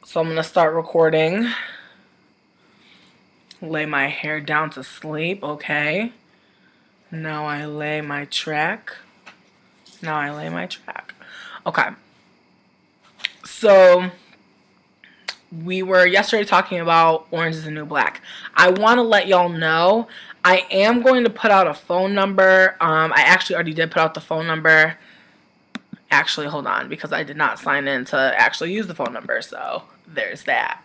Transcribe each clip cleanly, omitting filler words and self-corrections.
So I'm going to start recording. Lay my hair down to sleep. Okay. Now I lay my track. Okay. So we were yesterday talking about Orange is the New Black. I want to let y'all know I am going to put out a phone number. I actually already did put out the phone number. Actually, hold on, because I did not sign in to actually use the phone number. So there's that.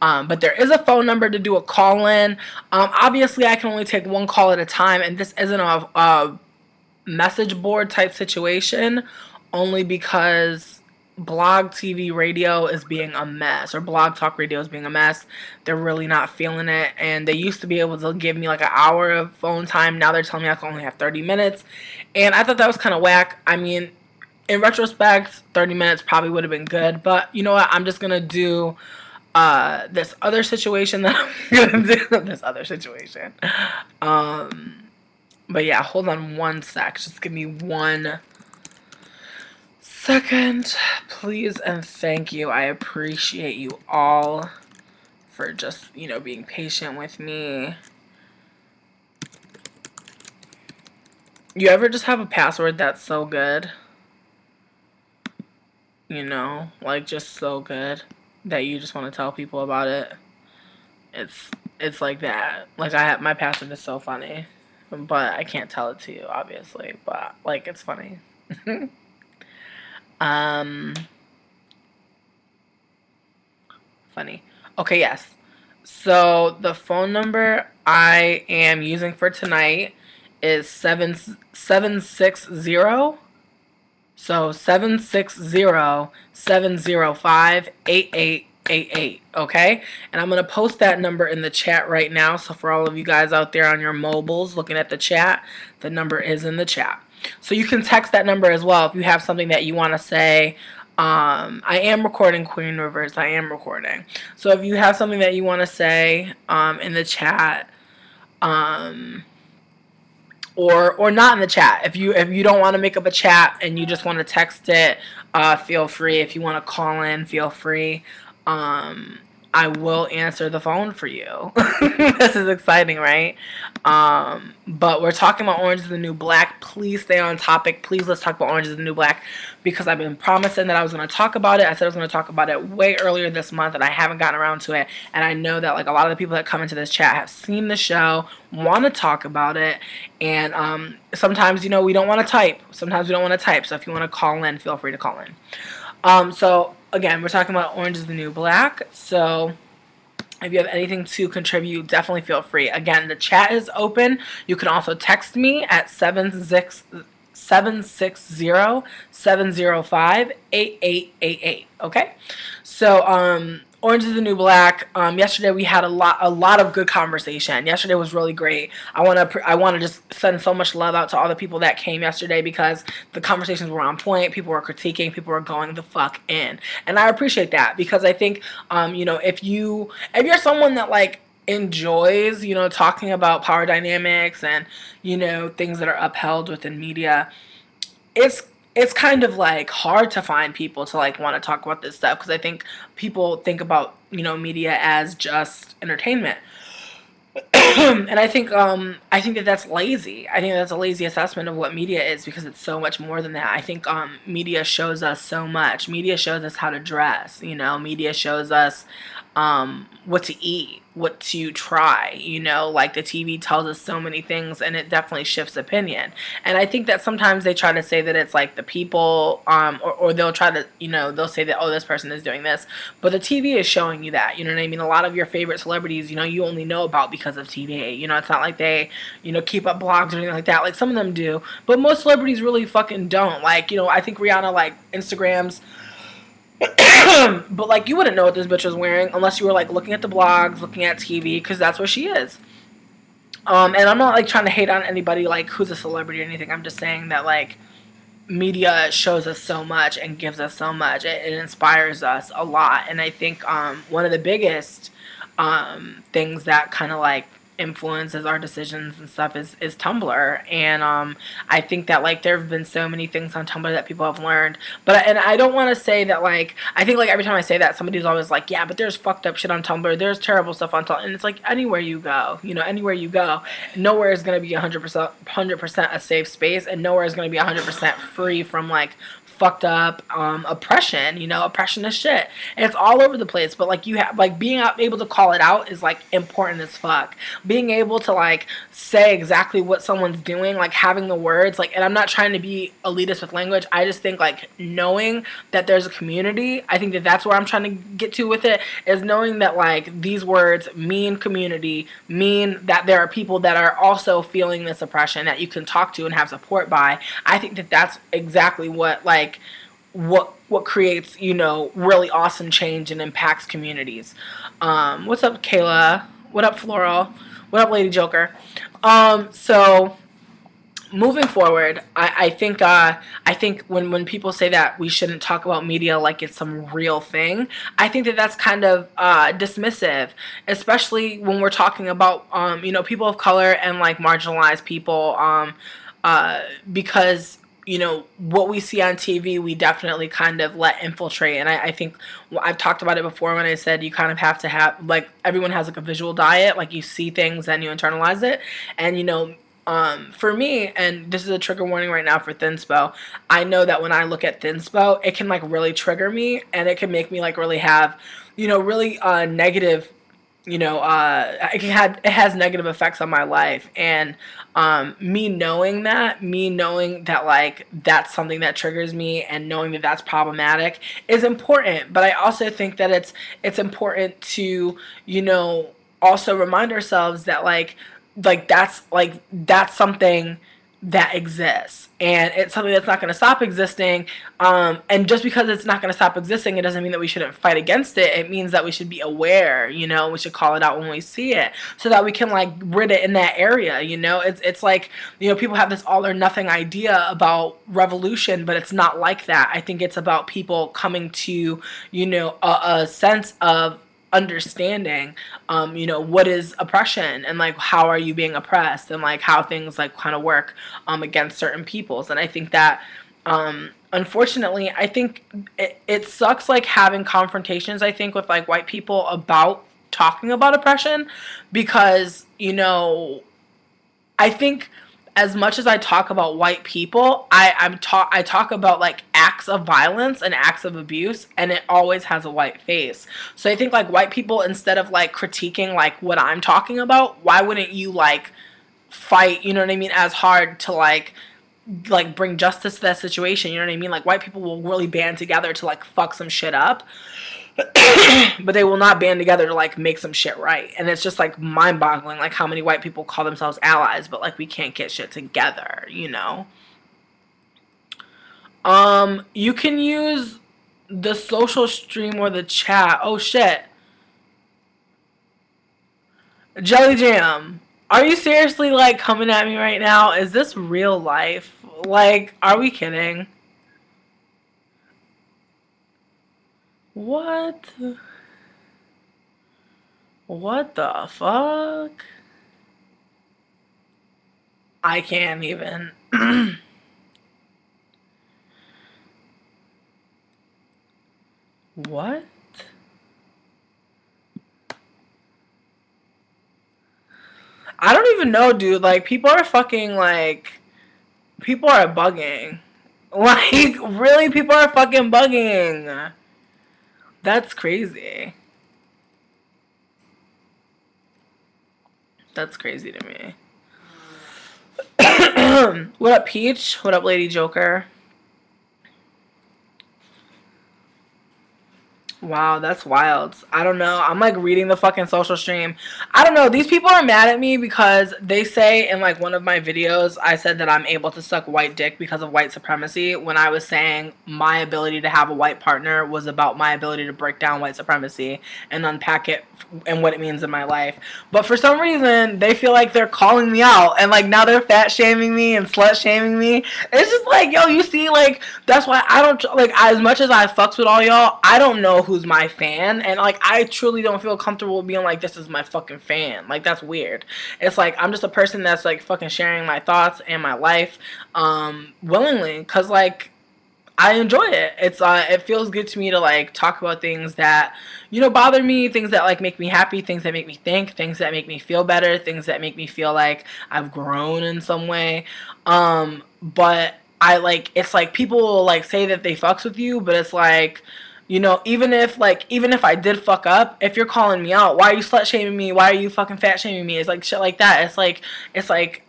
But there is a phone number to do a call in. Obviously, I can only take one call at a time, and this isn't a message board type situation, only because blog TV radio is being a mess, or blog talk radio is being a mess. They're really not feeling it, and they used to be able to give me like an hour of phone time. Now they're telling me I can only have 30 minutes, and I thought that was kind of whack. I mean, in retrospect, 30 minutes probably would have been good, but you know what? I'm just gonna do this other situation that I'm gonna do. This other situation. But yeah, hold on one sec. Just give me 1 second, please, and thank you. I appreciate you all for just, being patient with me. You ever just have a password that's so good? Like just so good that you just want to tell people about it. It's like that. Like my password is so funny, but I can't tell it to you, obviously. But like it's funny. Funny. Okay, yes. So the phone number I am using for tonight is 760. So 760-705-8888, okay? And I'm going to post that number in the chat right now. So for all of you guys out there on your mobiles looking at the chat, the number is in the chat. So you can text that number as well if you have something that you want to say. I am recording, Queen Rivers. I am recording. So if you have something that you want to say in the chat, or not in the chat. If you don't want to make up a chat and you just want to text it, feel free. If you want to call in, feel free. I will answer the phone for you. This is exciting, right? But we're talking about Orange is the New Black. Please stay on topic. Please let's talk about Orange is the New Black, because I've been promising that I was going to talk about it. I said I was going to talk about it way earlier this month, and I haven't gotten around to it. And I know that like a lot of the people that come into this chat have seen the show, want to talk about it, and sometimes we don't want to type. Sometimes we don't want to type. So if you want to call in, feel free to call in. So again, we're talking about Orange is the New Black. So if you have anything to contribute, definitely feel free. Again, the chat is open. You can also text me at 760-705-8888. Okay? So, Orange is the New Black. Yesterday we had a lot of good conversation. Yesterday was really great. I want to just send so much love out to all the people that came yesterday, because the conversations were on point. People were critiquing. People were going the fuck in, and I appreciate that, because I think if you're someone that like enjoys talking about power dynamics and things that are upheld within media, it's kind of like hard to find people to like want to talk about this stuff, because I think people think about media as just entertainment. And I think that that's lazy. I think that's a lazy assessment of what media is, because it's so much more than that. I think media shows us so much. Media shows us how to dress. Media shows us what to eat, what to try. Like the TV tells us so many things, and it definitely shifts opinion. And I think that sometimes they try to say that it's like the people, or they'll try to, they'll say that, oh, this person is doing this, but the TV is showing you that. You know what I mean? A lot of your favorite celebrities, you only know about because of TV. It's not like they, keep up blogs or anything like that. Like some of them do, but most celebrities really fucking don't. Like, I think Rihanna like Instagrams. But like you wouldn't know what this bitch was wearing unless you were like looking at the blogs, looking at TV, because that's what she is. And I'm not like trying to hate on anybody like who's a celebrity or anything. I'm just saying that like media shows us so much and gives us so much. It inspires us a lot. And I think one of the biggest things that kind of like influences our decisions and stuff is Tumblr. And I think that like there have been so many things on Tumblr that people have learned. But and I don't want to say that like I think like every time I say that somebody's always like, yeah, but there's fucked up shit on Tumblr. There's terrible stuff on Tumblr. And it's like anywhere you go, you know, anywhere you go, nowhere is going to be 100% a safe space, and nowhere is going to be 100% free from like fucked up oppression. You know, oppression is shit, and it's all over the place. But like you have like being able to call it out is like important as fuck. Being able to like say exactly what someone's doing, like having the words, like, and I'm not trying to be elitist with language. I just think like knowing that there's a community, I think that that's where I'm trying to get to with it, is knowing that like these words mean community, mean that there are people that are also feeling this oppression that you can talk to and have support by. I think that that's exactly what like what creates, you know, really awesome change and impacts communities. What's up, Kayla? What up, Floral? What up, Lady Joker? So moving forward, I think when people say that we shouldn't talk about media like it's some real thing, I think that that's kind of dismissive, especially when we're talking about you know, people of color and like marginalized people, because you know, what we see on TV, we definitely kind of let infiltrate. And I think I've talked about it before when I said you kind of have to have, like, everyone has like a visual diet, like you see things and you internalize it. And, you know, for me, and this is a trigger warning right now for Thinspo, I know that when I look at Thinspo, it can like really trigger me, and it can make me like really have, you know, really negative, you know, it has negative effects on my life. And me knowing that like that's something that triggers me, and knowing that that's problematic is important. But I also think that it's important to, you know, also remind ourselves that like that's something that exists, and it's something that's not going to stop existing. And just because it's not going to stop existing, it doesn't mean that we shouldn't fight against it. It means that we should be aware, you know, we should call it out when we see it, so that we can like rid it in that area. You know, it's like, you know, people have this all or nothing idea about revolution, but it's not like that. I think it's about people coming to, you know, a sense of understanding, you know, what is oppression, and like how are you being oppressed, and like how things like kind of work against certain peoples. And I think that unfortunately, I think it sucks like having confrontations, I think, with like white people about talking about oppression, because, you know, I think as much as I talk about white people, I talk about like acts of violence and acts of abuse, and it always has a white face. So I think like white people, instead of like critiquing like what I'm talking about, why wouldn't you like fight, you know what I mean, as hard to like bring justice to that situation, you know what I mean? Like white people will really band together to like fuck some shit up. But they will not band together to like make some shit right. And it's just like mind-boggling like how many white people call themselves allies, but like we can't get shit together, you know. You can use the social stream or the chat. Oh shit. Jelly Jam, are you seriously like coming at me right now? Is this real life? Like, are we kidding? What? What the fuck? I can't even. What? I don't even know, dude. Like, people are fucking, like, people are bugging. Like, really, people are fucking bugging. That's crazy. That's crazy to me. What up, Peach? What up, Lady Joker? Wow, that's wild. I don't know. I'm like reading the fucking social stream. I don't know. These people are mad at me because they say in like one of my videos, I said that I'm able to suck white dick because of white supremacy, when I was saying my ability to have a white partner was about my ability to break down white supremacy and unpack it and what it means in my life. But for some reason, they feel like they're calling me out, and like now they're fat shaming me and slut shaming me. It's just like, yo, you see, like, that's why I don't, like, as much as I fucks with all y'all, I don't know who who's my fan, and like I truly don't feel comfortable being like, this is my fucking fan. Like that's weird. It's like I'm just a person that's like fucking sharing my thoughts and my life willingly, because like I enjoy it. It feels good to me to like talk about things that, you know, bother me, things that like make me happy, things that make me think, things that make me feel better, things that make me feel like I've grown in some way. But I like, it's like people will like say that they fucks with you, but it's like, you know, even if I did fuck up, if you're calling me out, why are you slut shaming me? Why are you fucking fat shaming me? It's like shit like that. It's like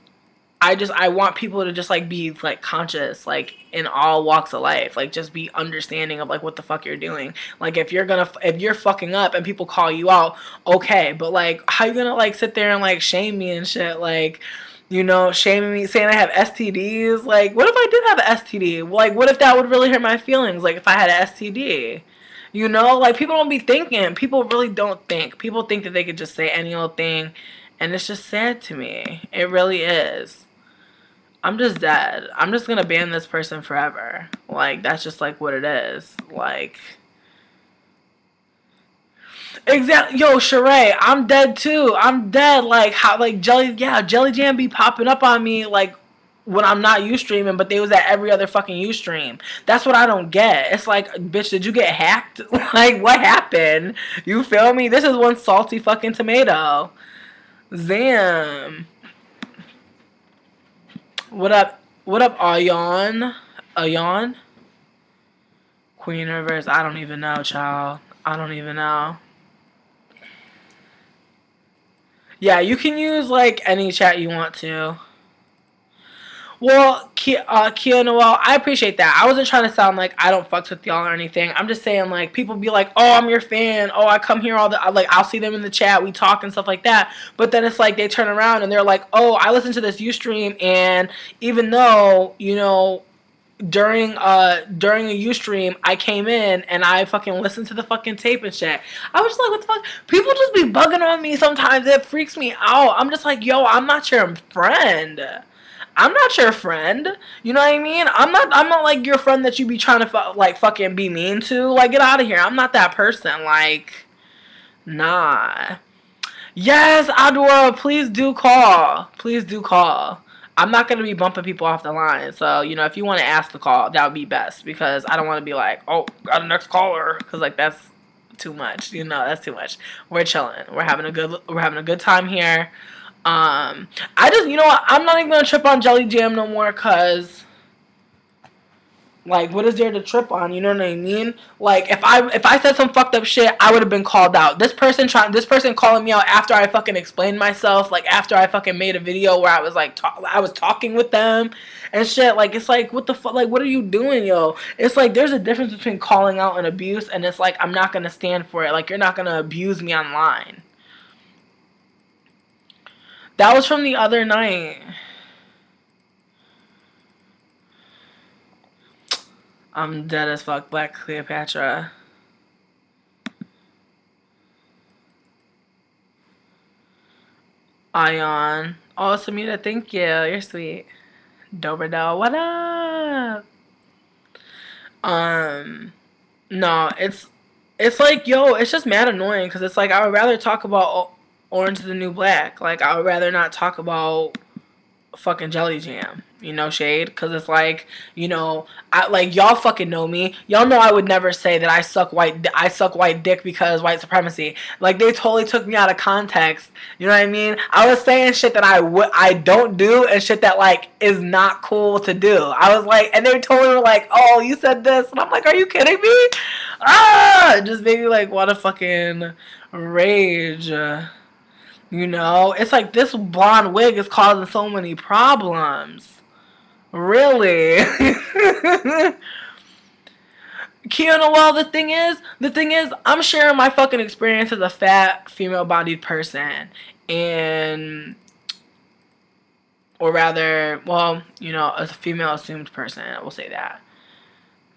I want people to just like be like conscious, like in all walks of life, like just be understanding of like what the fuck you're doing. Like if you're fucking up and people call you out, okay, but like how you gonna like sit there and like shame me and shit, like, you know, shaming me, saying I have STDs. Like what if I did have an STD? Like what if that would really hurt my feelings? Like if I had an STD. You know, like people don't be thinking. People really don't think. People think that they could just say any old thing, and it's just sad to me. It really is. I'm just dead. I'm just gonna ban this person forever. Like, that's just like what it is. Like, exactly. Yo, Sheree, I'm dead too. I'm dead. Like, how, like, Jelly Jam be popping up on me, like, when I'm not Ustreaming, but they was at every other fucking Ustream. That's what I don't get. It's like, bitch, did you get hacked? Like, what happened? You feel me? This is one salty fucking tomato. Zam. What up, Ayon? Ayon? Queen Reverse, I don't even know, child. I don't even know. Yeah, you can use, like, any chat you want to. Well, Kia Noel, I appreciate that. I wasn't trying to sound like I don't fucks with y'all or anything. I'm just saying, like, people be like, oh, I'm your fan. Oh, I come here all the, like, I'll see them in the chat. We talk and stuff like that. But then it's like they turn around and they're like, oh, I listen to this Ustream, and even though, you know, during a Ustream, I came in and I fucking listened to the fucking tape and shit. I was just like, what the fuck? People just be bugging on me sometimes. It freaks me out. I'm just like, yo, I'm not your friend. I'm not your friend. You know what I mean? I'm not like your friend that you be trying to like fucking be mean to. Like, get out of here. I'm not that person. Like, nah. Yes, Adora, please do call. Please do call. I'm not going to be bumping people off the line. So, you know, if you want to ask the call, that would be best. Because I don't want to be like, oh, got a next caller. Because, like, that's too much. You know, that's too much. We're chilling. We're having a good time here. I just, you know what, I'm not even gonna trip on Jelly Jam no more, cause, like, what is there to trip on? You know what I mean? Like, if I said some fucked up shit, I would have been called out. This person calling me out after I fucking explained myself, like, after I fucking made a video where I was, like, I was talking with them and shit. Like, it's like, what the fuck? Like, what are you doing, yo? It's like, there's a difference between calling out and abuse, and it's like, I'm not gonna stand for it. Like, you're not gonna abuse me online. That was from the other night. I'm dead as fuck. Black Cleopatra. Ion. Oh, Samita, thank you. You're sweet. Doberdell, what up? No, it's like, yo, it's just mad annoying, because it's like, I would rather talk about Orange is the New Black. Like, I would rather not talk about fucking Jelly Jam, you know, shade, because it's like, you know, y'all fucking know me. Y'all know I would never say that I suck white dick because white supremacy. Like, they totally took me out of context. You know what I mean? I was saying shit that I don't do, and shit that, like, is not cool to do. I was like, and they totally were like, oh, you said this, and I'm like, are you kidding me? Ah, it just made me like want to fucking rage. You know, it's like this blonde wig is causing so many problems. Really? Kiana, well, the thing is, I'm sharing my fucking experience as a fat, female-bodied person. And, or rather, well, you know, a female assumed person, we'll say that.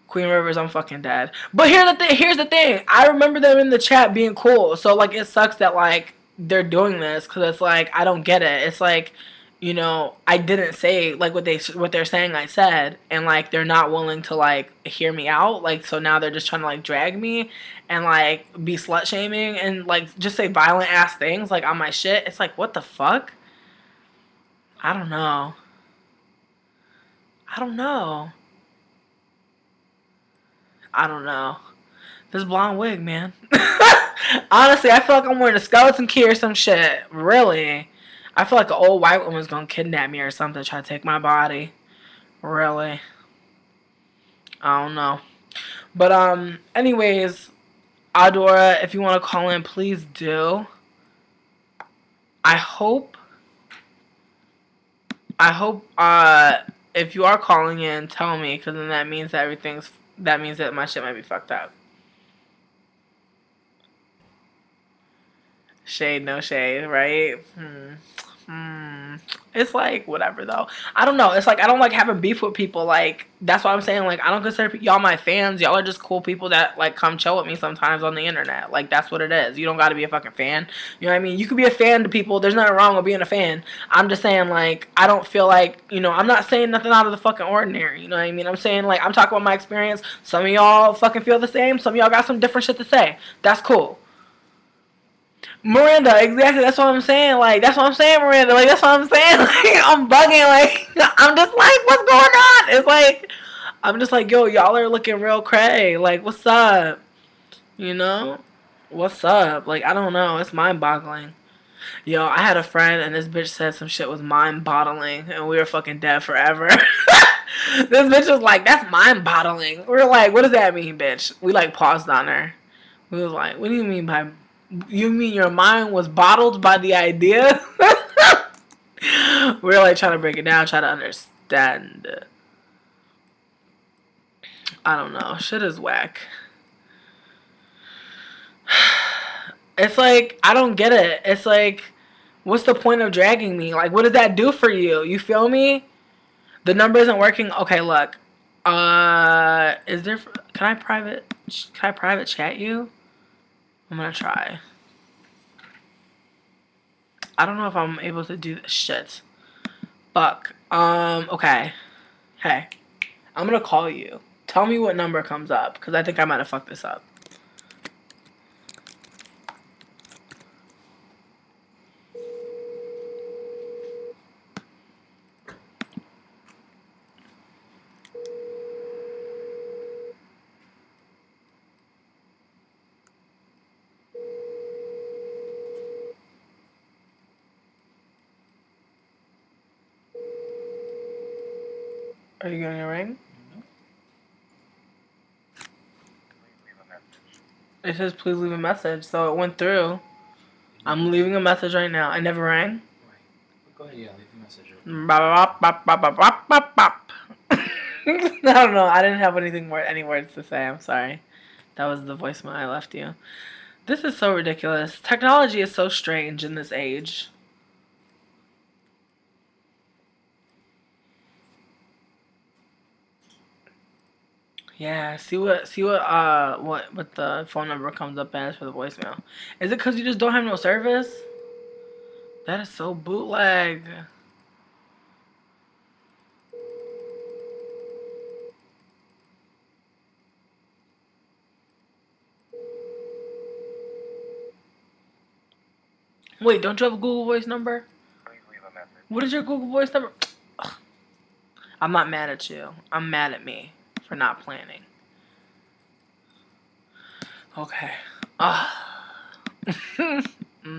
Queen Rivers, I'm fucking dead. But here's the thing. I remember them in the chat being cool. So, like, it sucks that, like, they're doing this, because it's like, I don't get it. It's like, you know, I didn't say like what they're saying I said, and like they're not willing to like hear me out. Like so now they're just trying to like drag me and like be slut shaming and like just say violent ass things like on my shit. It's like what the fuck? I don't know. I don't know. I don't know. This blonde wig, man. Honestly, I feel like I'm wearing a skeleton key or some shit. Really. I feel like an old white woman's gonna kidnap me or something, try to take my body. Really. I don't know. But anyways, Adora, if you want to call in, please do. I hope if you are calling in, tell me, because then that means that my shit might be fucked up. Shade, no shade, right? It's like whatever though. I don't know. It's like I don't like having beef with people. Like that's what I'm saying. Like I don't consider y'all my fans. Y'all are just cool people that like come chill with me sometimes on the internet. Like that's what it is. You don't got to be a fucking fan. You know what I mean? You could be a fan to people. There's nothing wrong with being a fan. I'm just saying like I don't feel like I'm not saying nothing out of the fucking ordinary. You know what I mean? I'm saying like I'm talking about my experience. Some of y'all fucking feel the same. Some of y'all got some different shit to say. That's cool. Miranda, exactly. That's what I'm saying. Like, that's what I'm saying, Miranda. Like, that's what I'm saying. Like, I'm bugging. Like, I'm just like, what's going on? It's like, I'm just like, yo, y'all are looking real cray. Like, what's up? You know? What's up? Like, I don't know. It's mind boggling. Yo, I had a friend and this bitch said some shit was mind boggling and we were fucking dead forever. This bitch was like, that's mind boggling. We were like, what does that mean, bitch? We like paused on her. We was like, what do you mean by you mean your mind was bottled by the idea? We're like trying to break it down, try to understand. I don't know. Shit is whack. It's like I don't get it. It's like what's the point of dragging me? Like what does that do for you? You feel me? The number isn't working. Okay, look. Is there can I private chat you? I'm going to try. I don't know if I'm able to do this shit. Fuck. Okay. Hey. I'm gonna call you. Tell me what number comes up, because I think I might have fucked this up. Are you getting a ring? It says please leave a message, so it went through. I'm leaving a message right now. I never rang. Go ahead, yeah, leave a message. Bop, bop, bop, bop, bop, bop, bop. I don't know. I didn't have any words to say. I'm sorry. That was the voicemail I left you. This is so ridiculous. Technology is so strange in this age. Yeah, what the phone number comes up as for the voicemail. Is it because you just don't have no service? That is so bootleg. Wait, don't you have a Google Voice number? What is your Google Voice number? I'm not mad at you. I'm mad at me for not planning. Okay. I'm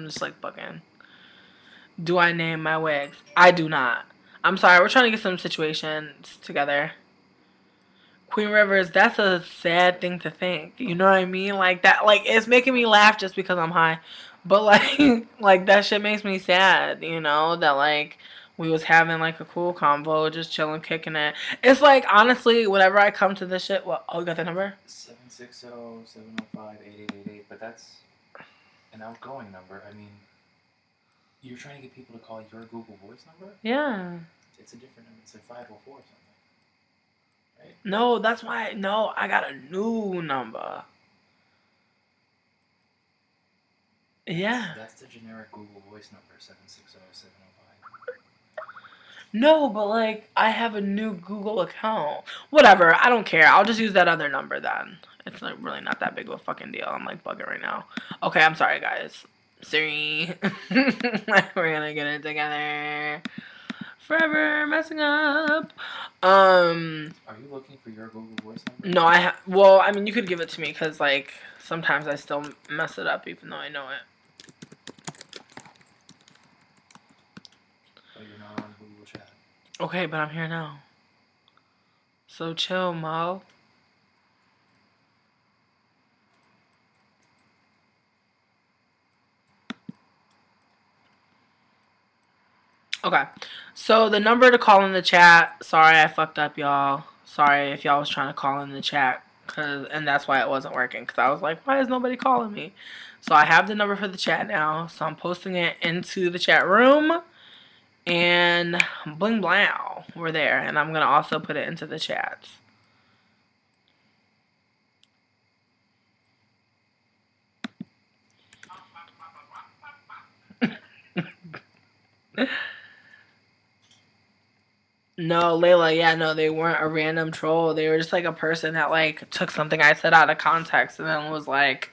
just like bugging. Do I name my wigs? I do not. I'm sorry. We're trying to get some situations together. Queen Rivers, that's a sad thing to think. You know what I mean? Like that, like it's making me laugh just because I'm high. But like, like that shit makes me sad. You know that like we was having like a cool convo, just chilling, kicking it. It's like honestly, whenever I come to this shit, well, oh, you got that number? 760-705-8888. But that's an outgoing number. I mean, you're trying to get people to call your Google Voice number? Yeah. It's a different number. It's like 504 or something. Right? No, that's why. No, I got a new number. Yeah. That's the generic Google Voice number, 760-705. No, but like I have a new Google account. Whatever, I don't care. I'll just use that other number then. It's like really not that big of a fucking deal. I'm like bugging right now. Okay, I'm sorry guys. Siri. We're gonna get it together. Forever messing up. Are you looking for your Google Voice number? No, well, I mean, you could give it to me because like sometimes I still mess it up even though I know it. But you're not on Google Chat. Okay, but I'm here now. So chill, Mo. Okay. So the number to call in the chat. Sorry, I fucked up, y'all. Sorry if y'all was trying to call in the chat, and that's why it wasn't working. Cause I was like, why is nobody calling me? So I have the number for the chat now. So I'm posting it into the chat room, and bling blow, we're there. And I'm gonna also put it into the chats. No, Layla, yeah, no, they weren't a random troll. They were just like a person that like took something I said out of context and then was like,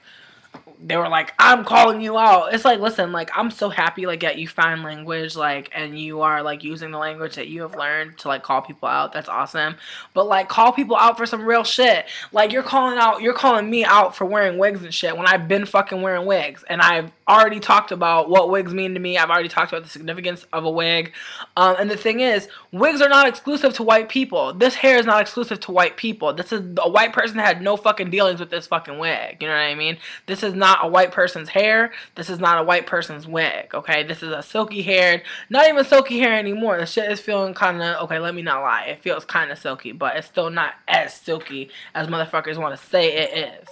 they were like, I'm calling you out. It's like, listen, like, I'm so happy, like, that you find language, like, and you are, like, using the language that you have learned to, like, call people out. That's awesome. But, like, call people out for some real shit. Like, you're calling me out for wearing wigs and shit when I've been fucking wearing wigs. And I've already talked about what wigs mean to me. I've already talked about the significance of a wig. And the thing is, wigs are not exclusive to white people. This hair is not exclusive to white people. This is a white person had no fucking dealings with this fucking wig. You know what I mean? This is not a white person's hair. This is not a white person's wig. Okay, this is a silky haired, not even silky hair anymore. The shit is feeling kind of okay. Let me not lie. It feels kind of silky, but it's still not as silky as motherfuckers want to say it is.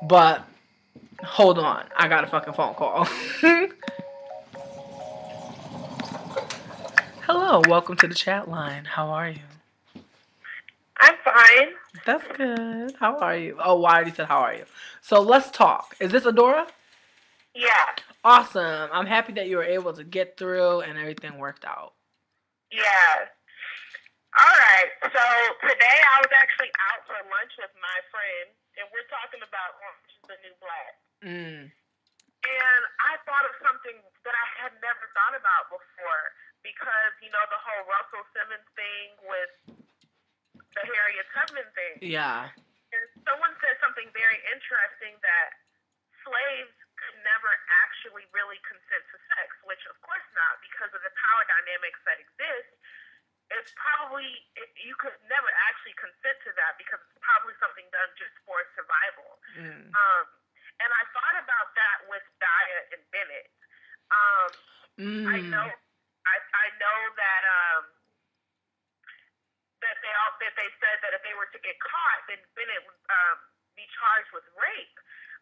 But hold on, I got a fucking phone call. Hello, welcome to the chat line. How are you? I'm fine. That's good. How are you? Oh, why already said how are you? So let's talk. Is this Adora? Yeah. Awesome. I'm happy that you were able to get through and everything worked out. Yeah. All right. So today I was actually out for lunch with my friend, and we're talking about Orange is the New Black. And I thought of something that I had never thought about before because, you know, the whole Russell Simmons thing with the Harriet Tubman thing. Yeah. And someone said something very interesting that slaves could never actually really consent to sex, which of course not because of the power dynamics that exist. It's probably, you could never actually consent to that because it's probably something done just for survival. And I thought about that with Daya and Bennett. I know that that they said that if they were to get caught, then Bennett would be charged with rape.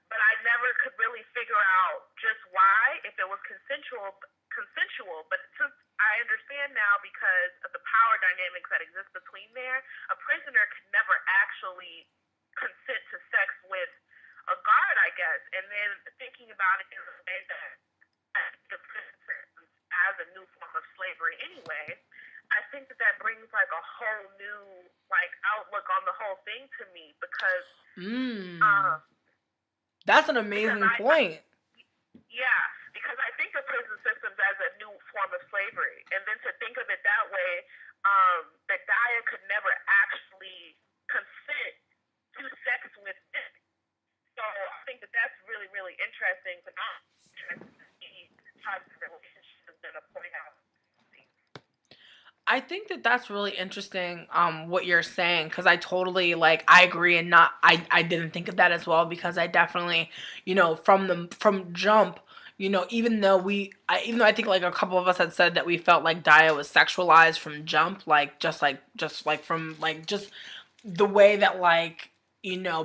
But I never could really figure out just why, if it was consensual. But since I understand now because of the power dynamics that exist between there, a prisoner could never actually consent to sex with a guard, I guess. And then thinking about it in a way that the prison as a new form of slavery anyway, I think that brings like a whole new like outlook on the whole thing to me because that's an amazing point. Yeah, because I think of prison systems as a new form of slavery, and then to think of it that way, that Daya could never actually consent to sex with it. So I think that that's really, really interesting. But I'm interested to see how the relationship is going to play out. I think that that's really interesting what you're saying because I totally like I agree and not I didn't think of that as well because I definitely from jump even though even though I think like a couple of us had said that we felt like Daya was sexualized from jump like just like from like just the way that like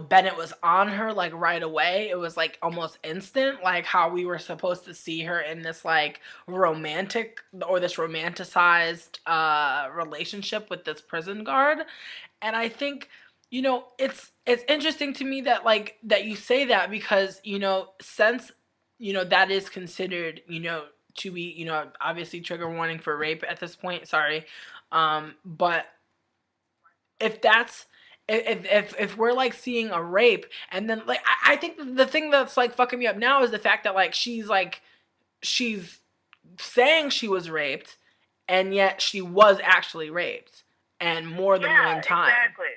Bennett was on her like right away. It was like almost instant, like how we were supposed to see her in this like romantic or this romanticized relationship with this prison guard. And I think it's interesting to me that that you say that because since that is considered to be, you know, obviously trigger warning for rape at this point. Sorry, but if that's if we're like seeing a rape and then like I think the thing that's like fucking me up now is the fact that like she's saying she was raped and yet she was actually raped and more than Yeah, one time. exactly.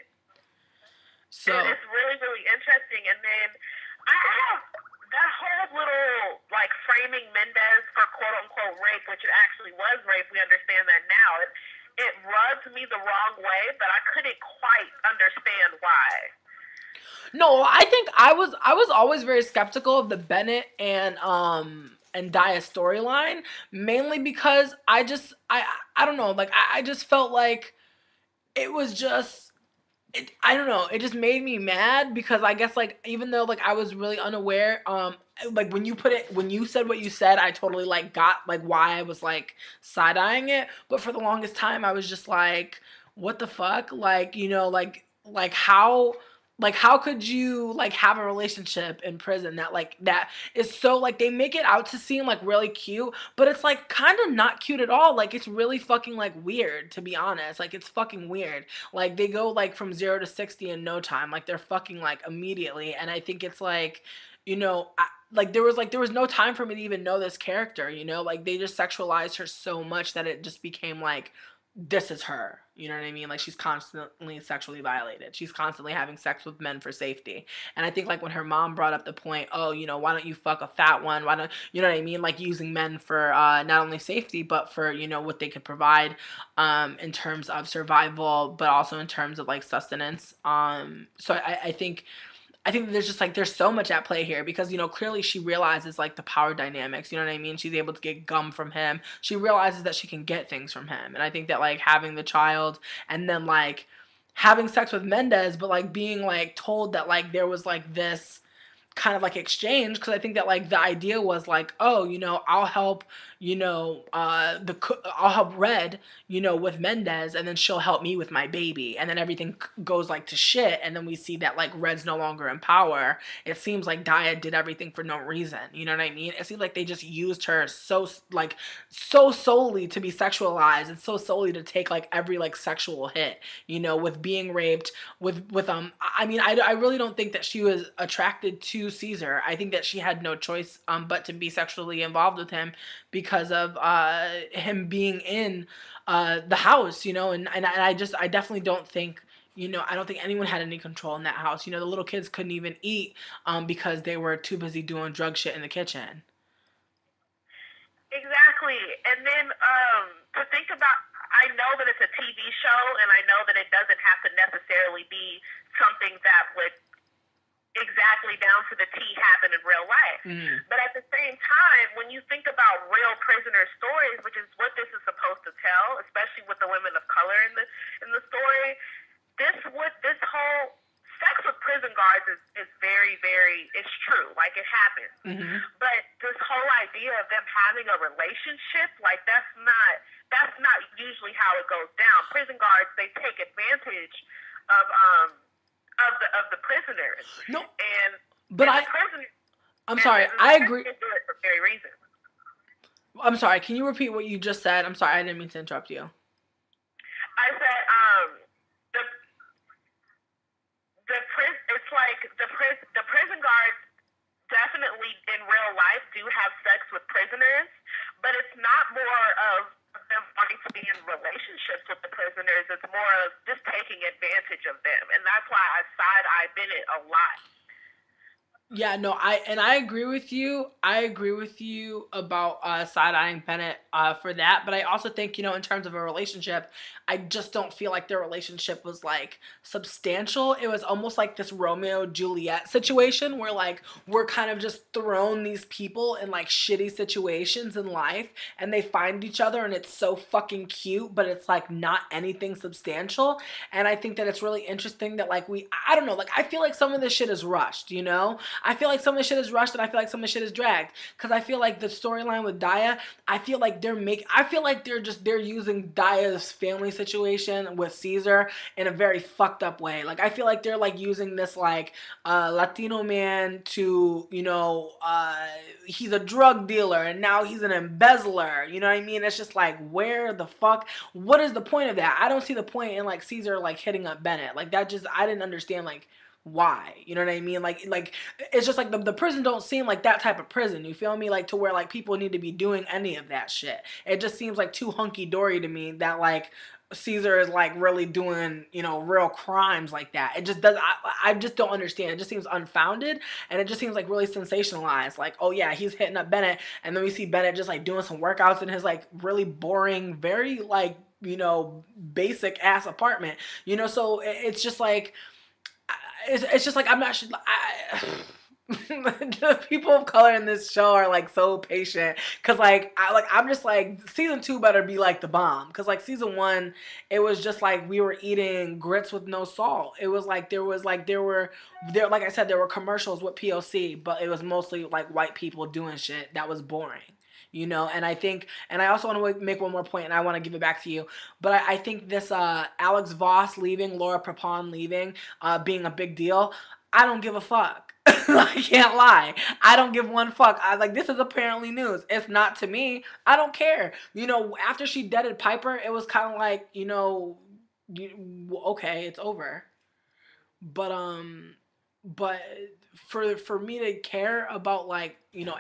So It's really, really interesting. And then I have that whole little like framing Mendez for quote unquote rape, which it actually was rape. We understand that now. It rubbed me the wrong way, but I couldn't quite understand why. no, I think I was always very skeptical of the Bennett and Daya storyline, mainly because I don't know, like I just felt like it was just I don't know. It just made me mad because I guess like even though like I was really unaware, like when you said what you said, I totally like got like why I was like side eyeing it. But for the longest time, I was just like, what the fuck? Like you know like how could you like have a relationship in prison that is so like they make it out to seem like really cute, but it's like kind of not cute at all. Like it's really fucking like weird to be honest. Like it's fucking weird. Like they go like from 0 to 60 in no time. Like they're fucking like immediately. And I think it's like, you know, like there was no time for me to even know this character. You know, like they just sexualized her so much that it just became like this is her. You know what I mean? Like she's constantly sexually violated. She's constantly having sex with men for safety. And I think like when her mom brought up the point, oh, you know, why don't you fuck a fat one? Why don't you know what I mean? Like using men for not only safety but for you know what they could provide in terms of survival, but also in terms of like sustenance. So I think there's just like there's so much at play here because you know clearly she realizes like the power dynamics. You know what I mean? She's able to get gum from him. She realizes that she can get things from him, and I think that like having the child and then like having sex with Mendez, but like being like told that like there was like this kind of like exchange because I think that like the idea was like, oh, you know, I'll help, you know, I'll help Red, you know, with Mendez, and then she'll help me with my baby, and then everything goes like to shit, and then we see that like Red's no longer in power. It seems like Daya did everything for no reason. You know what I mean? It seems like they just used her so like so solely to be sexualized and so solely to take like every like sexual hit. You know, with being raped, with I mean I really don't think that she was attracted to Caesar. I think that she had no choice but to be sexually involved with him because of him being in the house, you know, and I definitely don't think you know, I don't think anyone had any control in that house. You know, the little kids couldn't even eat because they were too busy doing drug shit in the kitchen. Exactly. And then to think about, I know that it's a TV show, and I know that it doesn't have to necessarily be something that would exactly down to the T happen in real life. Mm. But at the same time, when you think about real prisoner stories, which is what this is supposed to tell, especially with the women of color in the story, this whole sex with prison guards is very, very, it's true. Like it happens. Mm-hmm. But this whole idea of them having a relationship, like that's not usually how it goes down. Prison guards, they take advantage of the prisoners. No, And but the prisoners, I'm sorry. I agree. do it for very reasons. I'm sorry. Can you repeat what you just said? I'm sorry. I didn't mean to interrupt you. I said the it's like the prison guards definitely in real life do have sex with prisoners, but it's not more of them wanting to be in relationships with the prisoners. It's more of just taking advantage of them, and that's why I side eye Bennett a lot. Yeah, no, I agree with you. I agree with you about side eyeing Bennett for that. But I also think, you know, in terms of a relationship, I just don't feel like their relationship was like substantial. It was almost like this Romeo Juliet situation where like we're kind of just thrown these people in like shitty situations in life and they find each other and it's so fucking cute, but it's like not anything substantial. And I think that it's really interesting that like I don't know, like I feel like some of this shit is rushed, you know? I feel like some of the shit is rushed, and I feel like some of the shit is dragged. Because I feel like the storyline with Daya, I feel like they're using Daya's family situation with Caesar in a very fucked up way. Like I feel like they're like using this like Latino man to, he's a drug dealer and now he's an embezzler. You know what I mean? It's just like, where the fuck? What is the point of that? I don't see the point in like Caesar like hitting up Bennett. Like that just, I didn't understand like why. You know what I mean? Like it's just like the prison don't seem like that type of prison. You feel me? Like to where like people need to be doing any of that shit. It just seems like too hunky dory to me that like Caesar is like really doing, real crimes like that. It just does. I just don't understand. It just seems unfounded, and it just seems like really sensationalized. Like, oh yeah, he's hitting up Bennett, and then we see Bennett just like doing some workouts in his like really boring, very like basic ass apartment. So it's just like it's just like I'm not sure. The people of color in this show are like so patient because I'm just like season 2 better be like the bomb because like season 1 it was just like we were eating grits with no salt. It was like there were like I said there were commercials with POC, but it was mostly like white people doing shit that was boring. And I also want to make one more point, and I want to give it back to you. But I think this Alex Voss leaving, Laura Prepon leaving, being a big deal. I don't give a fuck. I can't lie. I don't give one fuck. This is apparently news. It's not to me. I don't care. After she deaded Piper, it was kind of like, okay, it's over. But for me to care about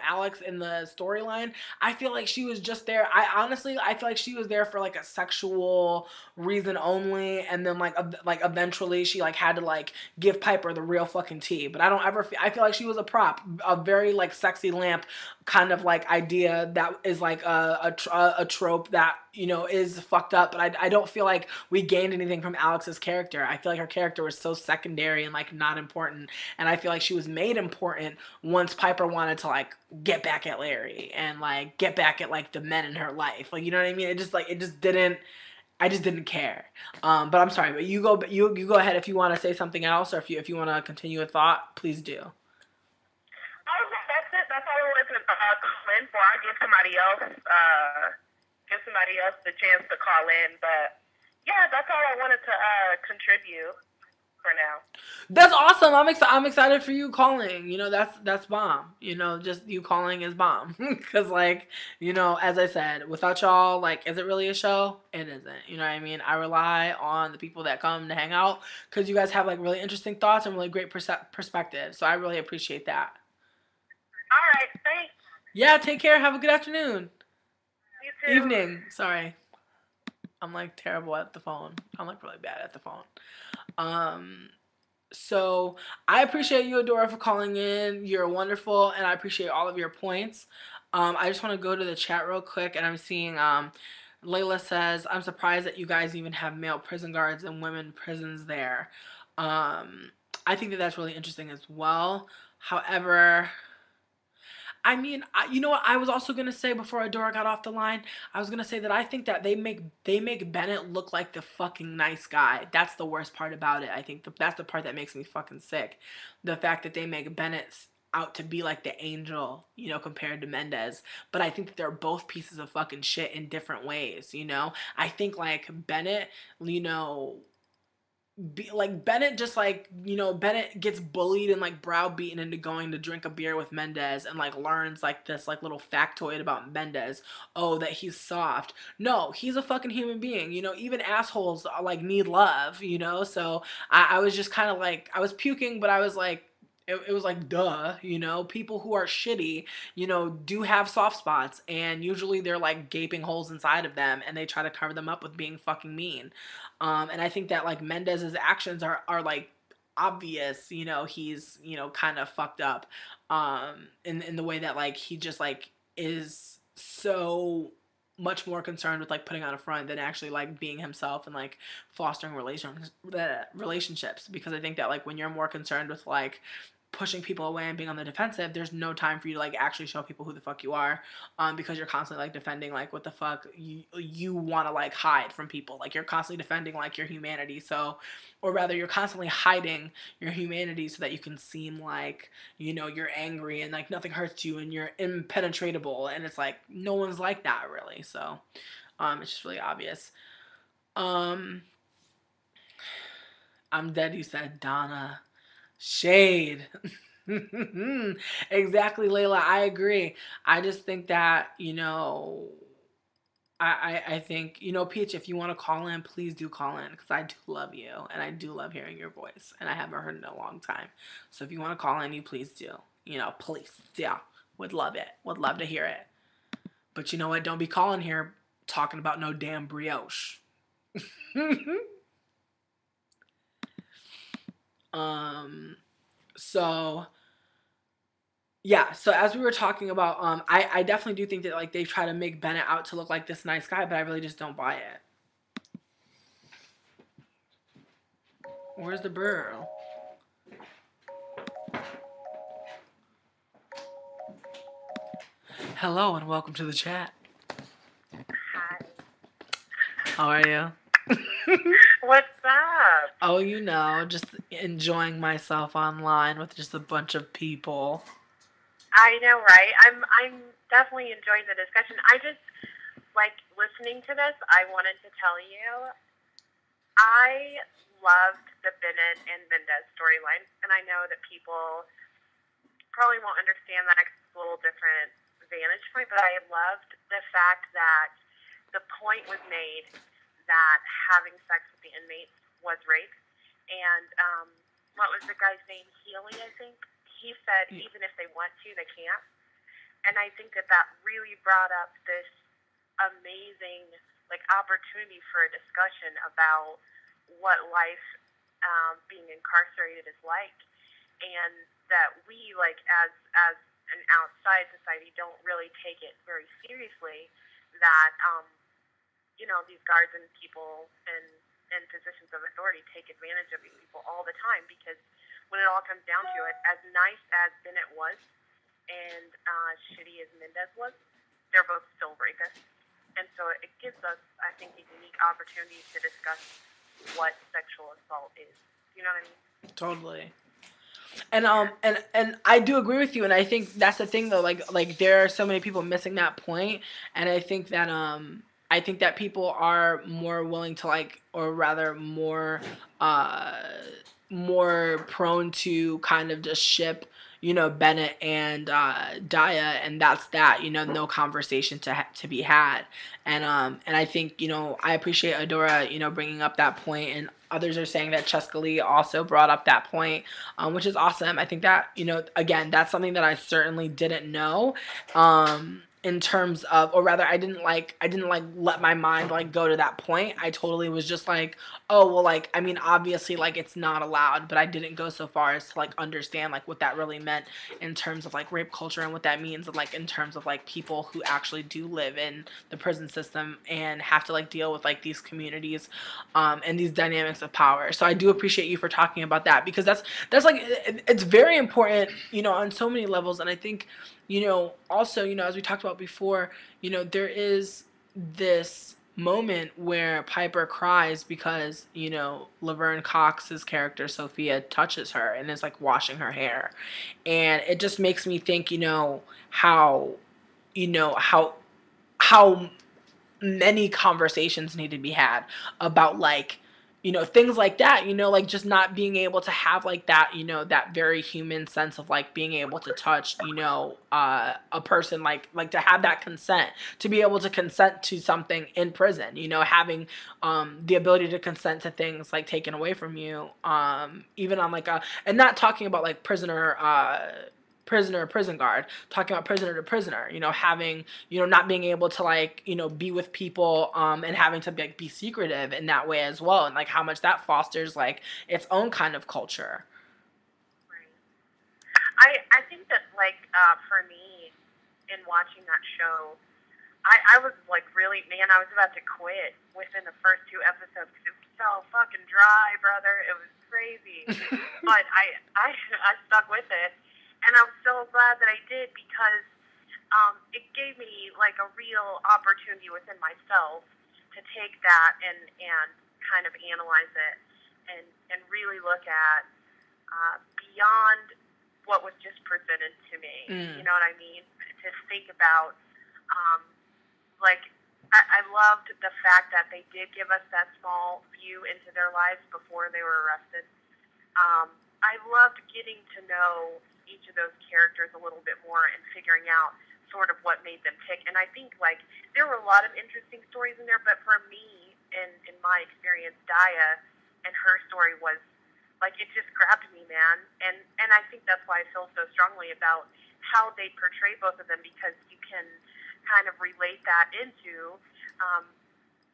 Alex in the storyline, I feel like she was just there. I feel like she was there for like a sexual reason only, and then eventually she had to give Piper the real fucking tea. But I don't ever I feel like she was a prop, a very sexy lamp kind of idea that is a trope that is fucked up. But I don't feel like we gained anything from Alex's character. I feel like her character was so secondary and not important, and I feel like she was made important once Piper wanted to get back at Larry and get back at the men in her life. You know what I mean? It just didn't. I just didn't care. But I'm sorry. But you go ahead if you want to say something else, or if you want to continue a thought, please do. Oh, that's it. That's all I wanted to call in for. I'll give somebody else the chance to call in. But yeah, that's all I wanted to contribute for now. That's awesome. I'm excited for you calling. That's bomb. Just you calling is bomb. Because as I said, without y'all, is it really a show? It isn't. You know what I mean? I rely on the people that come to hang out because you guys have really interesting thoughts and really great perspective. So I really appreciate that. All right. Thanks. Yeah. Take care. Have a good afternoon. You too. Evening. Sorry. I'm terrible at the phone. I'm really bad at the phone. So I appreciate you, Adora, for calling in. You're wonderful, and I appreciate all of your points. I just want to go to the chat real quick, and I'm seeing Layla says, I'm surprised that you guys even have male prison guards and women prisons there. I think that that's really interesting as well. However, I mean, you know what I was also going to say before Adora got off the line? I was going to say that I think that they make Bennett look like the fucking nice guy. That's the worst part about it. I think that's the part that makes me fucking sick. The fact that they make Bennett out to be like the angel, compared to Mendez. But I think that they're both pieces of fucking shit in different ways, I think Bennett, Bennett just Bennett gets bullied and browbeaten into going to drink a beer with Mendez and learns this little factoid about Mendez. Oh, that he's soft. No, he's a fucking human being. Even assholes need love. So I was just kind of I was puking, but I was it was duh, people who are shitty, do have soft spots, and usually they're gaping holes inside of them, and they try to cover them up with being fucking mean. And I think that Mendez's actions are obvious, he's, kind of fucked up, in the way that he just is so much more concerned with putting on a front than actually being himself and fostering relationships, because I think that when you're more concerned with pushing people away and being on the defensive, there's no time for you to like actually show people who the fuck you are, because you're constantly like defending like what the fuck you want to like hide from people. Like you're constantly defending like your humanity, so, or rather you're constantly hiding your humanity so that you can seem like, you know, you're angry and like nothing hurts you and you're impenetrable, and it's like no one's like that really. So it's just really obvious. um I'm dead, you said, Donna. Shade. Exactly, Layla. I agree. I just think that, you know, I think, you know, Peach, if you want to call in, please do call in because I do love you and I do love hearing your voice and I haven't heard it in a long time. So if you want to call in, you please do. You know, please. Yeah. Would love it. Would love to hear it. But you know what? Don't be calling here talking about no damn brioche. So yeah, so as we were talking about, I definitely do think that like they try to make Bennett out to look like this nice guy, but I really just don't buy it. Where's the burl? Hello and welcome to the chat. Hi. How are you? What's up? Oh, you know, just enjoying myself online with just a bunch of people. I know, right? I'm definitely enjoying the discussion. I just like listening to this. I wanted to tell you, I loved the Bennett and Mendez storyline, and I know that people probably won't understand that 'cause it's a little different vantage point. But I loved the fact that the point was made that having sex with the inmates was rape, and what was the guy's name? Healy, I think. He said even if they want to, they can't. And I think that that really brought up this amazing like opportunity for a discussion about what life being incarcerated is like, and that we like as an outside society don't really take it very seriously. That you know, these guards and people in positions of authority take advantage of these people all the time, because when it all comes down to it, as nice as Bennett was and shitty as Mendez was, they're both still rapists. And so it gives us, I think, a unique opportunity to discuss what sexual assault is. You know what I mean? Totally. And I do agree with you, and I think that's the thing though, like there are so many people missing that point, and I think that people are more willing to like, or rather uh more prone to kind of just ship, you know, Bennett and Daya, and that's that, you know, no conversation to be had. And I think, you know, I appreciate Adora, you know, bringing up that point, and others are saying that Cheska Lee also brought up that point, which is awesome. I think that, you know, again, that's something that I certainly didn't know. In terms of, or rather, I didn't like let my mind like go to that point. I totally was just like, oh well, like I mean, obviously, like it's not allowed, but I didn't go so far as to like understand like what that really meant in terms of like rape culture and what that means, and like in terms of like people who actually do live in the prison system and have to like deal with like these communities, and these dynamics of power. So I do appreciate you for talking about that, because that's like it's very important, you know, on so many levels. And I think, you know, also, you know, as we talked about before, you know, there is this moment where Piper cries because, you know, Laverne Cox's character Sophia touches her and is like washing her hair. And it just makes me think, you know, how how many conversations need to be had about like, you know, things like that, you know, like just not being able to have like that, you know, that very human sense of like being able to touch, you know, a person, like to have that consent, to be able to consent to something in prison, you know, having the ability to consent to things like taken away from you, even on like a, and not talking about like prison guard, talking about prisoner to prisoner, you know, having, you know, not being able to like, you know, be with people, and having to be secretive in that way as well, and like how much that fosters like its own kind of culture. Right. I think that like for me in watching that show, I was like really, man, I was about to quit within the first two episodes because it was so fucking dry, brother. It was crazy. But I stuck with it. And I'm so glad that I did because it gave me like a real opportunity within myself to take that and kind of analyze it and really look at beyond what was just presented to me. You know what I mean? To think about, like, I loved the fact that they did give us that small view into their lives before they were arrested. I loved getting to know each of those characters a little bit more and figuring out sort of what made them tick. And I think, like, there were a lot of interesting stories in there, but for me, in my experience, Daya and her story was, like, it just grabbed me, man. And I think that's why I feel so strongly about how they portray both of them, because you can kind of relate that into,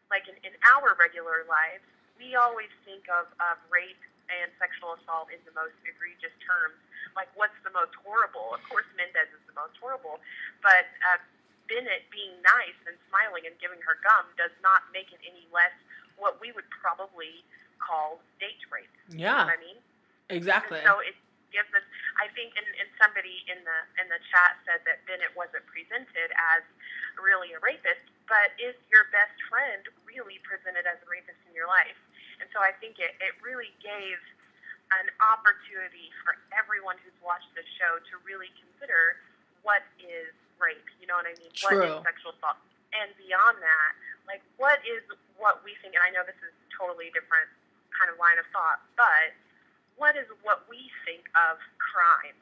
like, in our regular lives, we always think of rape and sexual assault in the most egregious terms. Like, what's the most horrible? Of course, Mendez is the most horrible, but Bennett being nice and smiling and giving her gum does not make it any less what we would probably call date rape. Yeah. You know what I mean? Exactly. And so it gives us, I think, and somebody in the chat said that Bennett wasn't presented as really a rapist, but is your best friend really presented as a rapist in your life? And so I think it really gave an opportunity for everyone who's watched the show to really consider what is rape, you know what I mean? True. What is sexual assault? And beyond that, like, what is what we think, and I know this is totally different kind of line of thought, but what is what we think of crime?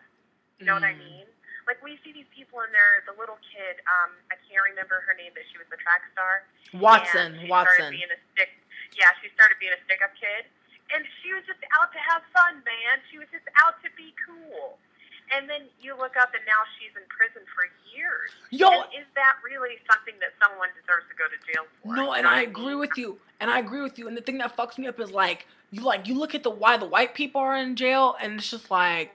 You know what I mean? Like, we see these people in there, the little kid, I can't remember her name, but she was the track star. Watson. She started being a stick-up kid. And she was just out to have fun, man. She was just out to be cool. And then you look up, and now she's in prison for years. And is that really something that someone deserves to go to jail for? No, and I agree with you. And the thing that fucks me up is, you look at why the white people are in jail, and it's just like,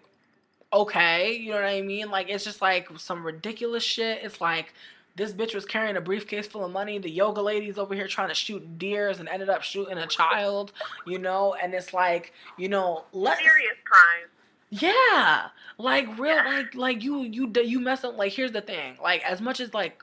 okay, you know what I mean? Like, it's just like some ridiculous shit. It's like, this bitch was carrying a briefcase full of money. The yoga lady's over here trying to shoot deers and ended up shooting a child, you know? And it's like, you know, serious crimes. Yeah, like real, like you mess up. Like, here's the thing. Like, as much as like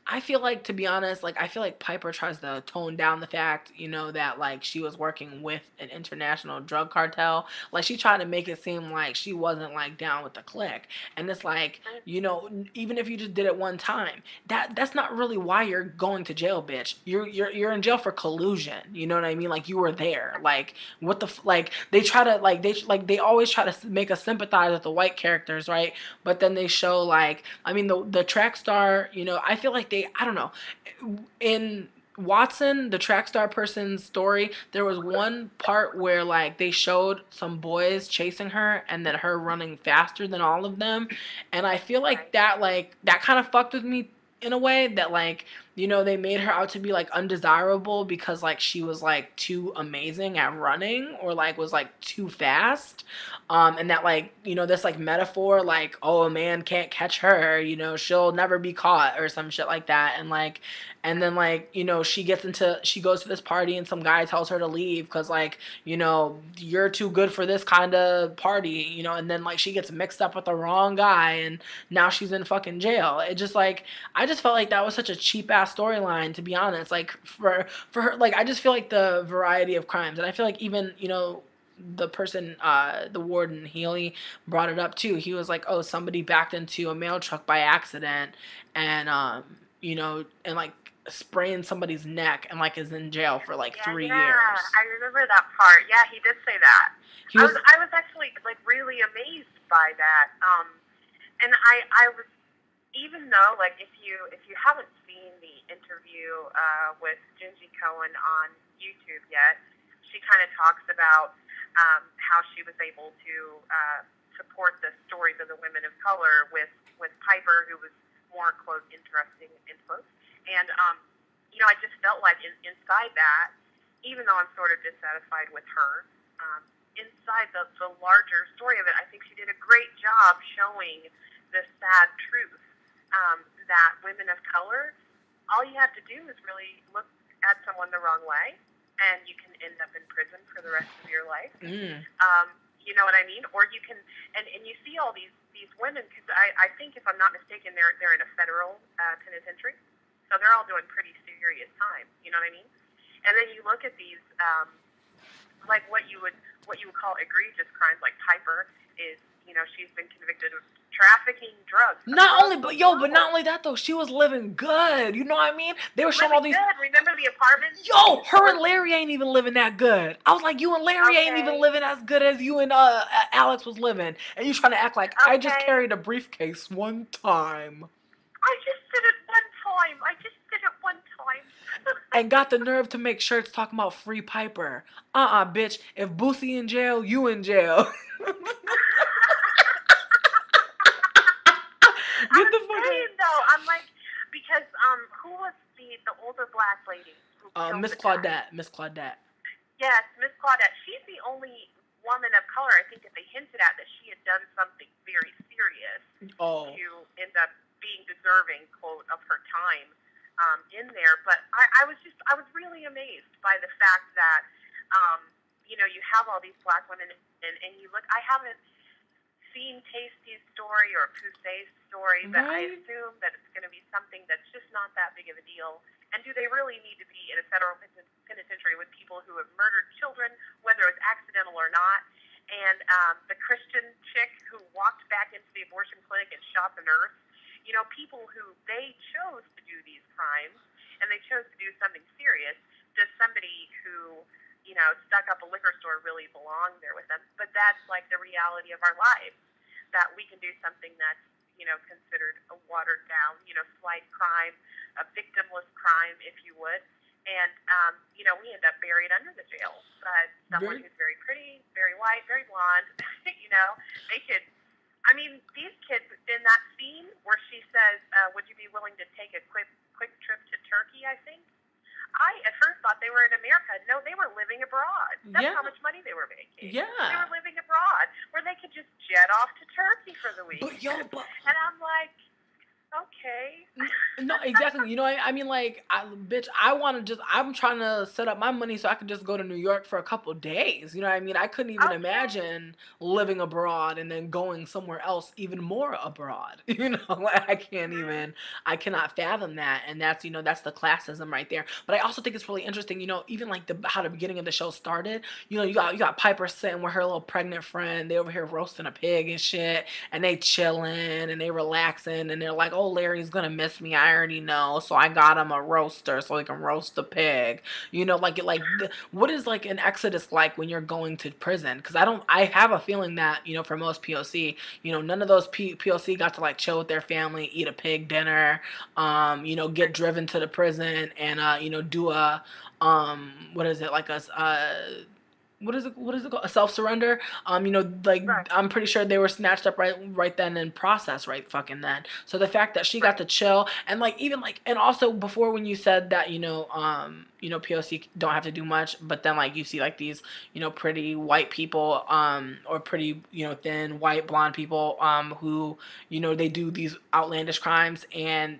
I feel like, to be honest, like, I feel like Piper tries to tone down the fact, you know, that, like, she was working with an international drug cartel. Like, she tried to make it seem like she wasn't, like, down with the clique. And it's like, you know, even if you just did it one time, that's not really why you're going to jail, bitch. You're in jail for collusion. You know what I mean? Like, you were there. Like, what the like they try to they always try to make us sympathize with the white characters, right? But then they show, like, I mean, the track star, you know, I feel like I don't know, in Watson, the track star person's story, there was one part where, like, they showed some boys chasing her and then her running faster than all of them, and I feel like that kind of fucked with me in a way, that, like, you know, they made her out to be, like, undesirable because, like, she was, like, too amazing at running, or, like, was, like, too fast, and that, like, you know, this, like, metaphor, like, oh, a man can't catch her, you know, she'll never be caught, or some shit like that. And, like, and then, like, you know, she goes to this party and some guy tells her to leave because, like, you know, you're too good for this kind of party, you know, and then, like, she gets mixed up with the wrong guy and now she's in fucking jail. It just, like, I just felt like that was such a cheap ass storyline, to be honest. Like, for her, like, I just feel like the variety of crimes, and I feel like even, you know, the person, the warden Healy, brought it up too. He was like, oh, somebody backed into a mail truck by accident, and you know, and, like, sprained somebody's neck and, like, is in jail for, like, 3 years. I remember that part. Yeah, he did say that. I was actually, like, really amazed by that. And I was, even though, like, if you haven't seen the interview with Gingy Cohen on YouTube yet, she kind of talks about how she was able to support the stories of the women of color with Piper, who was more, quote, interesting, end quote. And, you know, I just felt like inside that, even though I'm sort of dissatisfied with her, inside the larger story of it, I think she did a great job showing the sad truth that women of color, all you have to do is really look at someone the wrong way, and you can end up in prison for the rest of your life. Mm. You know what I mean? Or you can, and you see all these women, because I think, if I'm not mistaken, they're in a federal penitentiary, so they're all doing pretty serious time. You know what I mean? And then you look at these, like what you would call egregious crimes, like Piper is, she's been convicted of trafficking drugs. Not only, but not only that though, she was living good. You know what I mean? They were showing all these. Good. Remember the apartment? Yo, her and Larry ain't even living that good. I was like, you and Larry ain't even living as good as you and Alex was living, and you trying to act like I just carried a briefcase one time. I just did it one time. And got the nerve to make shirts talking about free Piper. Bitch. If Boosie in jail, you in jail. Get the fuck out. Though, I'm like, because who was the older black lady? Miss Claudette. Miss Claudette. Yes, Miss Claudette. She's the only woman of color, I think, that they hinted at that she had done something very serious to end up being deserving, quote, of her time in there. But I was really amazed by the fact that, you have all these black women, and you look, I haven't seen Tasty's story or Pousse's story, but I assume that it's going to be something that's just not that big of a deal. And do they really need to be in a federal penitentiary with people who have murdered children, whether it's accidental or not? And the Christian chick who walked back into the abortion clinic and shot the nurse, people who they chose to do these crimes, and they chose to do something serious. Does somebody who, stuck up a liquor store really belong there with them? But that's like the reality of our lives, that we can do something that's, considered a watered down, slight crime, a victimless crime, if you would. And, we end up buried under the jail. But someone who's very pretty, very white, very blonde, they could, these kids in that scene where she says, would you be willing to take a quick trip to Turkey, I think? I at first thought they were in America. No, they were living abroad. That's how much money they were making. Yeah. They were living abroad where they could just jet off to Turkey for the week. And I'm like, okay. No, exactly. I'm trying to set up my money so I can just go to New York for a couple days. You know what I mean? I couldn't even imagine living abroad and then going somewhere else even more abroad. I cannot fathom that. And that's, that's the classism right there. But I also think it's really interesting, even like how the beginning of the show started, you got Piper sitting with her little pregnant friend. They over here roasting a pig and shit, and they chilling and they relaxing, and they're like, oh, Larry's gonna miss me. I already know, so I got him a roaster so he can roast the pig. What is like an exodus like when you're going to prison? Because I have a feeling that for most POC, none of those POC got to like chill with their family, eat a pig dinner, get driven to the prison and do a what is it, like a what is it called? A self-surrender. Right. I'm pretty sure they were snatched up right then and processed right fucking then. So the fact that she got to chill, and and also before, when you said that, POC don't have to do much, but then you see these, pretty white people, or pretty, thin white blonde people, who, they do these outlandish crimes, and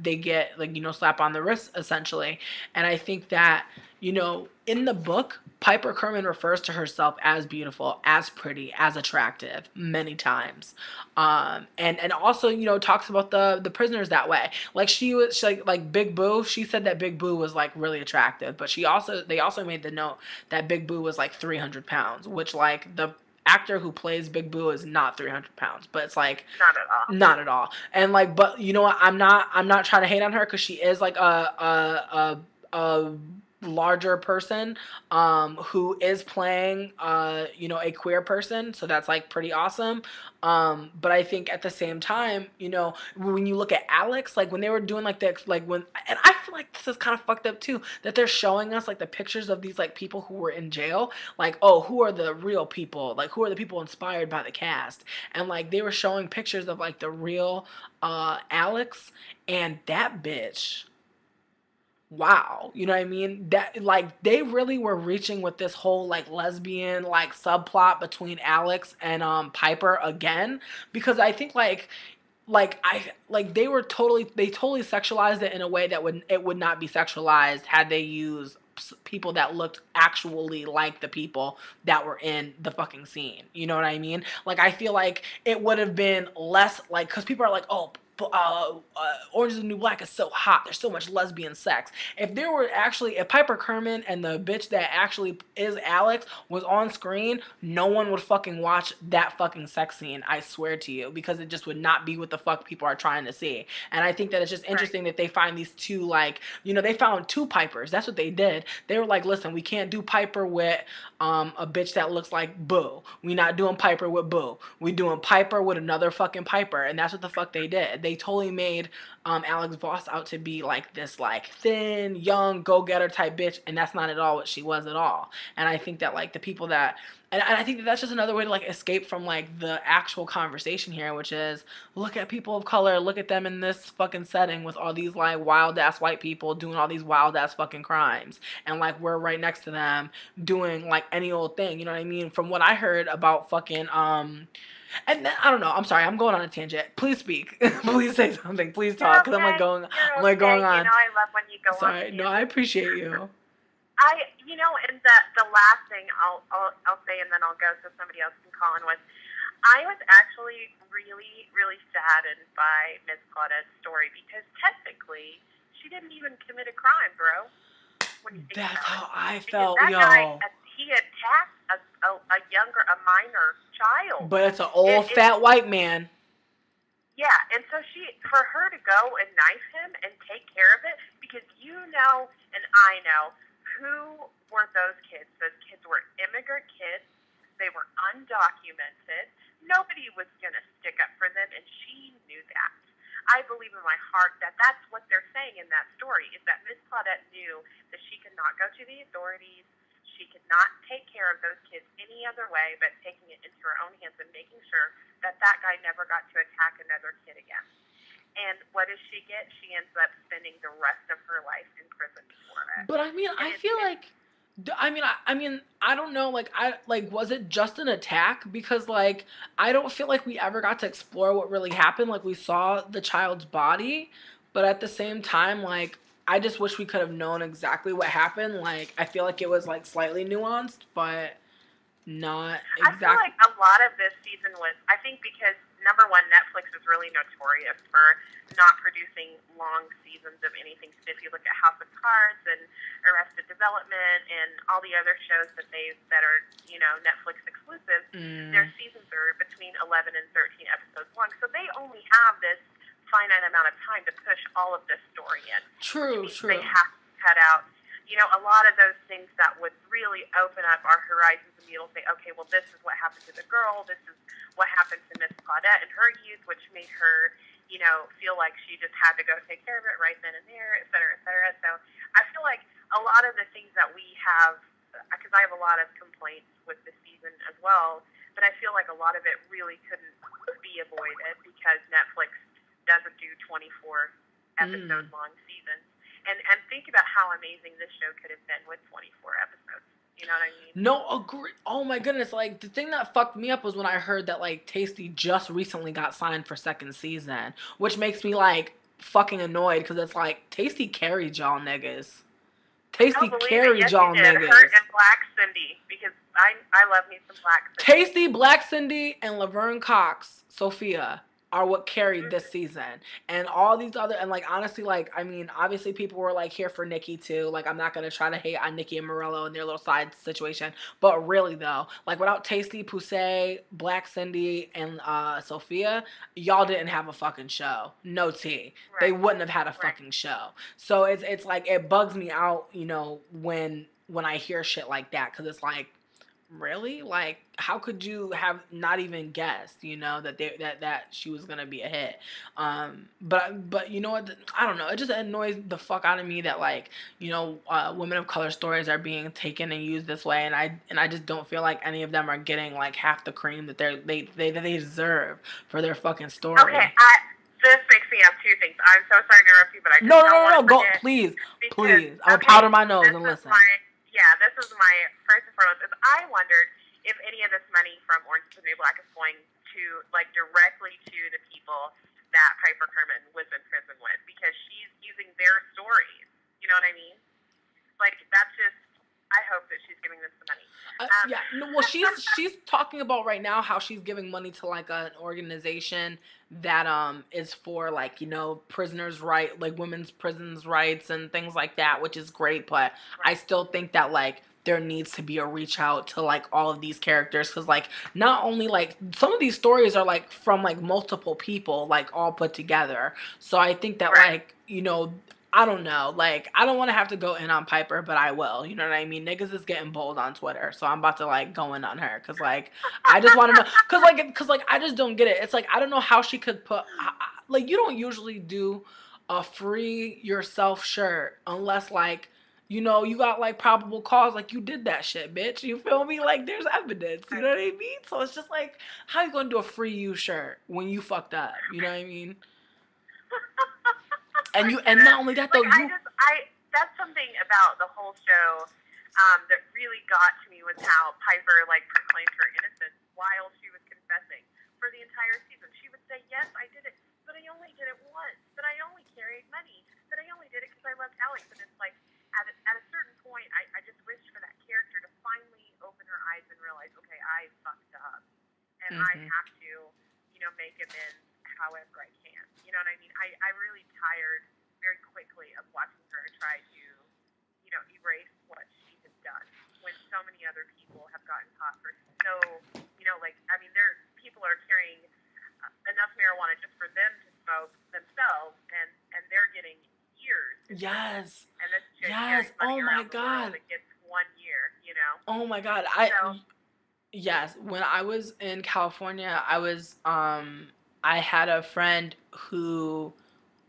they get slap on the wrist essentially. And I think that, in the book, Piper Kerman refers to herself as beautiful, as pretty, as attractive many times, and also talks about the prisoners that way. Like Big Boo. She said that Big Boo was really attractive, but they also made the note that Big Boo was 300 pounds, which the actor who plays Big Boo is not 300 pounds, but it's not at all. And but you know what? I'm not trying to hate on her, because she is a larger person who is playing a queer person, so that's pretty awesome. But I think at the same time, when you look at Alex, when they were doing and I feel like this is kind of fucked up too, that they're showing us the pictures of these people who were in jail, who are the real people, who are the people inspired by the cast, and they were showing pictures of the real Alex, and that bitch, wow, you know what I mean? That they really were reaching with this whole lesbian subplot between Alex and Piper again, because I think they totally sexualized it in a way that it would not be sexualized had they used people that looked actually like the people that were in the fucking scene. You know what I mean? Like, I feel like it would have been less, like, because people are like, oh, Orange is the New Black is so hot. There's so much lesbian sex. If there were actually, if Piper Kerman and the bitch that actually is Alex was on screen, no one would fucking watch that fucking sex scene. I swear to you, because it just would not be what the fuck people are trying to see. And I think that it's just interesting that they find these two, like, you know, they found two Pipers. That's what they did. They were like, listen, we can't do Piper with a bitch that looks like Boo. We not doing Piper with Boo. We doing Piper with another fucking Piper. And that's what the fuck they did. They totally made Alex Voss out to be like this, like, thin, young, go-getter type bitch, and that's not at all what she was at all. And I think that, like, the people that, and I think that that's just another way to, like, escape from, like, the actual conversation here, which is, look at people of color, look at them in this fucking setting with all these, like, wild-ass white people doing all these wild-ass fucking crimes, and, like, we're right next to them doing, like, any old thing, you know what I mean? From what I heard about fucking, and then, I don't know. I'm sorry. I'm going on a tangent. Please speak. Please say something. Please talk. Because I'm like going. I'm like going on. You know, I love when you go on. Sorry. No, I appreciate you. You know, and the last thing I'll say, and then I'll go so somebody else can call in with. I was actually really, really saddened by Miss Claudette's story because technically she didn't even commit a crime, bro. When you think That's how about I it. felt, Because that yo. guy, he attacked a minor child. But it's an old fat white man. Yeah, and so for her to go and knife him and take care of it, because you know and I know who were those kids. Those kids were immigrant kids. They were undocumented. Nobody was going to stick up for them, and she knew that. I believe in my heart that that's what they're saying in that story, is that Miss Claudette knew that she could not go to the authorities. She could not take care of those kids any other way but taking it into her own hands and making sure that that guy never got to attack another kid again. And what does she get? She ends up spending the rest of her life in prison for it. But I mean, I feel like, I don't know, like, was it just an attack? Because, like, I don't feel like we ever got to explore what really happened. Like, we saw the child's body, but at the same time, like, I just wish we could have known exactly what happened. Like, I feel like it was, like, slightly nuanced, but not exactly. I feel like a lot of this season was, I think because, number one, Netflix is really notorious for not producing long seasons of anything. So if you look at House of Cards and Arrested Development and all the other shows that are, you know, Netflix exclusive, their seasons are between 11 and 13 episodes long. So they only have this finite amount of time to push all of this story in. True. They have to cut out, you know, a lot of those things that would really open up our horizons, and be able to say, okay, well, this is what happened to the girl, this is what happened to Miss Claudette in her youth, which made her, you know, feel like she just had to go take care of it right then and there, et cetera, et cetera. So I feel like a lot of the things that we have, because I have a lot of complaints with this season as well, but I feel like a lot of it really couldn't be avoided because Netflix doesn't do 24 episode long seasons. And think about how amazing this show could have been with 24 episodes. You know what I mean? No, agree. Oh my goodness. Like, the thing that fucked me up was when I heard that, like, Tasty just recently got signed for second season, which makes me, like, fucking annoyed because it's like, Tasty carried y'all niggas. Tasty carried y'all niggas. Her and Black Cindy, because I love me some Black Cindy. Tasty, Black Cindy, and Laverne Cox, Sophia, are what carried this season. And all these other, and, like, honestly, like, I mean, obviously people were, like, here for Nikki too. Like, I'm not gonna try to hate on Nikki and Morello and their little side situation, but really though, like, without Tasty, Poussey, Black Cindy, and Sophia, y'all didn't have a fucking show. No tea. Right. They wouldn't have had a fucking show. So it's like, it bugs me out, you know, when I hear shit like that, because it's like, really? Like, how could you have not even guessed, you know, that she was gonna be a hit? But you know what? I don't know. It just annoys the fuck out of me that, like, you know, women of color stories are being taken and used this way, and I just don't feel like any of them are getting, like, half the cream that they deserve for their fucking story. Okay, this makes me have two things. I'm so sorry to interrupt you, but I just no, go, please. I'll powder my nose and listen. This is my first and foremost. I wondered if any of this money from Orange is the New Black is going to, like, directly to the people that Piper Kerman was in prison with, because she's using their stories. You know what I mean? Like, that's just well, she's talking about right now how she's giving money to like an organization that is for like, prisoners' right, like women's prisons rights and things like that, which is great. But I Right. still think that like there needs to be a reach out to like all of these characters, because like not only like some of these stories are like from like multiple people like all put together. So I think that Right. like, I don't know. Like, I don't want to have to go in on Piper, but I will. You know what I mean? Niggas is getting bold on Twitter, so I'm about to like go in on her because like I just want to know because I just don't get it. It's like I don't know how she could put like you don't usually do a free yourself shirt unless like you got like probable cause, like you did that shit, bitch. You feel me? Like there's evidence. You know Right. what I mean? So it's just like how you gonna do a free you shirt when you fucked up? You know what I mean? I get And it. not only that though, Like you that's something about the whole show that really got to me was how Piper like proclaimed her innocence while she was confessing for the entire season. She would say, "Yes, I did it, but I only did it once. But I only carried money. But I only did it because I loved Alex." And it's like at a certain point, I just wished for that character to finally open her eyes and realize, okay, I fucked up, and I Mhm. have to, make amends however I can. You know what I mean? I really tired very quickly of watching her try to, erase what she has done when so many other people have gotten caught for so, like, I mean, people are carrying enough marijuana just for them to smoke themselves, and they're getting years in prison. Yes. And this chick Yes. carries Oh money my around the world god. and gets 1 year. Oh my god. So, Yes, when I was in California, I had a friend who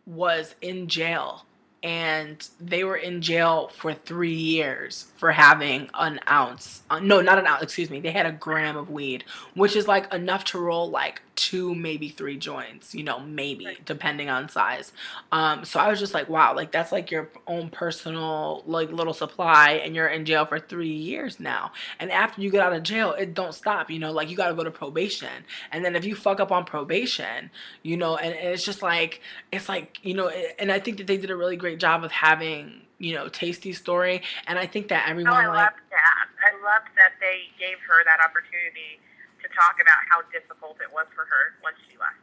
was in jail, and they were in jail for 3 years for having an ounce, no, not an ounce, excuse me, they had a gram of weed, which is like enough to roll like two, maybe three joints, maybe right, depending on size. So I was just like, wow, like that's like your own personal like little supply, and you're in jail for 3 years now. And after you get out of jail, it don't stop, like you got to go to probation. And then if you fuck up on probation, and it's just like, it's like, and I think that they did a really great job of having, Tasty's story. And I think that oh, I everyone like, loved that. I loved that they gave her that opportunity to talk about how difficult it was for her once she left.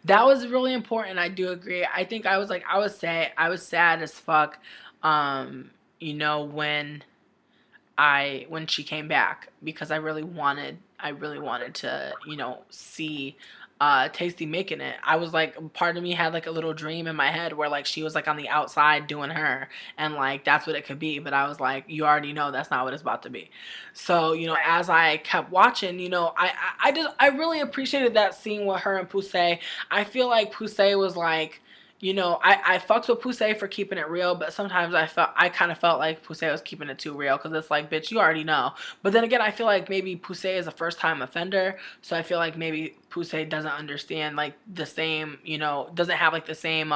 that was really important. I do agree. I think I was sad as fuck, um, when when she came back, because I really wanted to, see Tasty making it. I was like, part of me had like a little dream in my head where like she was like on the outside doing her, and like that's what it could be. But I was like, you already know that's not what it's about to be. So, Right, as I kept watching, I really appreciated that scene with her and Poussey. I feel like Poussey was like, I fucked with Poussey for keeping it real, but sometimes I kind of felt like Poussey was keeping it too real, because it's like, bitch, you already know. But then again, I feel like maybe Poussey is a first time offender, so I feel like maybe Poussey doesn't understand like the same, doesn't have like the same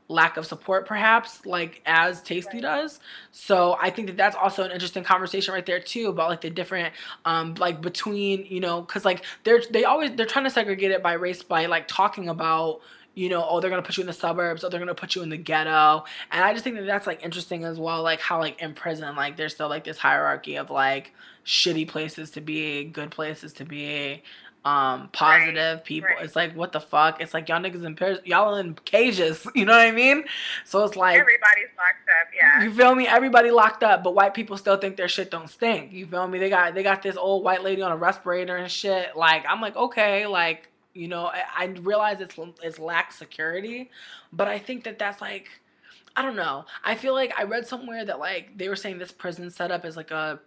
lack of support perhaps like as Tasty right, does. So I think that that's also an interesting conversation right there too, about like the different like between, because like they're trying to segregate it by race by like talking about, oh, they're gonna put you in the suburbs, or they're gonna put you in the ghetto. And I just think that that's like interesting as well, like how like in prison like there's still like this hierarchy of like shitty places to be, good places to be, right, positive people. right. It's like, what the fuck? It's like y'all niggas y'all in cages, you know what I mean? So it's like, Everybody's locked up, yeah. you feel me? Everybody locked up, but white people still think their shit don't stink. You feel me? They got this old white lady on a respirator and shit. Like, I'm like, okay, like, I realize it's lack security, but I think that that's like, I don't know. I feel like I read somewhere that like they were saying this prison setup is like a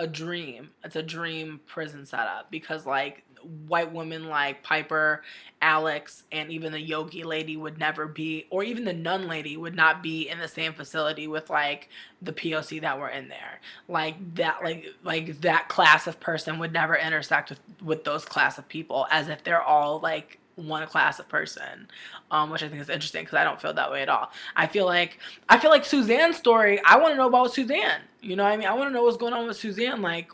dream. It's a dream prison setup, because like white women like Piper, Alex, and even the yogi lady would never be, or even the nun lady would not be in the same facility with like the POC that were in there. Like that, Right. like that class of person would never intersect with those class of people, as if they're all like one class of person, which I think is interesting, because I don't feel that way at all. I feel like Suzanne's story. I want to know about Suzanne. You know what I mean? I want to know what's going on with Suzanne. Like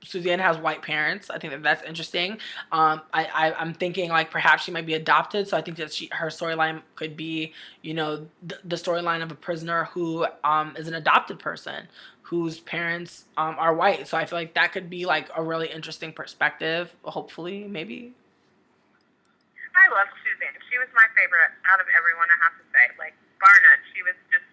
Suzanne has white parents. I think that that's interesting. I'm thinking like perhaps she might be adopted, so I think that her storyline could be, the storyline of a prisoner who is an adopted person whose parents are white. So I feel like that could be like a really interesting perspective. Hopefully, maybe. I loved Suzanne. She was my favorite out of everyone, I have to say. Like, bar none. She was just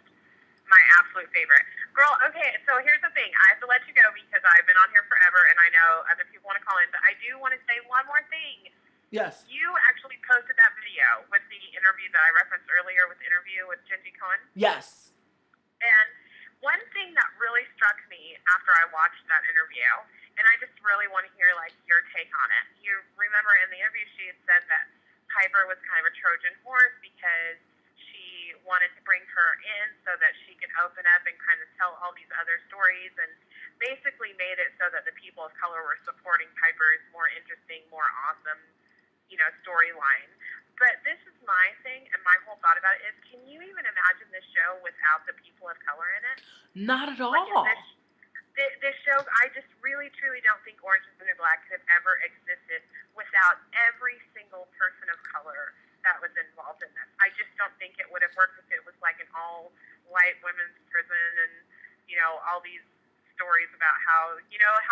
my absolute favorite. Girl, okay, so here's the thing. I have to let you go because I've been on here forever, and I know other people want to call in, but I do want to say one more thing. Yes. You actually posted that video with the interview that I referenced earlier with the interview with Jenji Cohen. Yes. And one thing that really struck me after I watched that interview, and I just really want to hear, like, your take on it. You remember in the interview she had said that Piper was kind of a Trojan horse because she wanted to bring her in so that she could open up and kind of tell all these other stories, and basically made it so that the people of color were supporting Piper's more interesting, more awesome, storyline. But this is my thing, and my whole thought about it is, can you even imagine this show without the people of color in it? Not at all. Like, this show, I just really, truly don't think Orange is the New Black could have ever existed without every single person of color that was involved in this. I just don't think it would have worked if it was like an all-white women's prison and, all these stories about how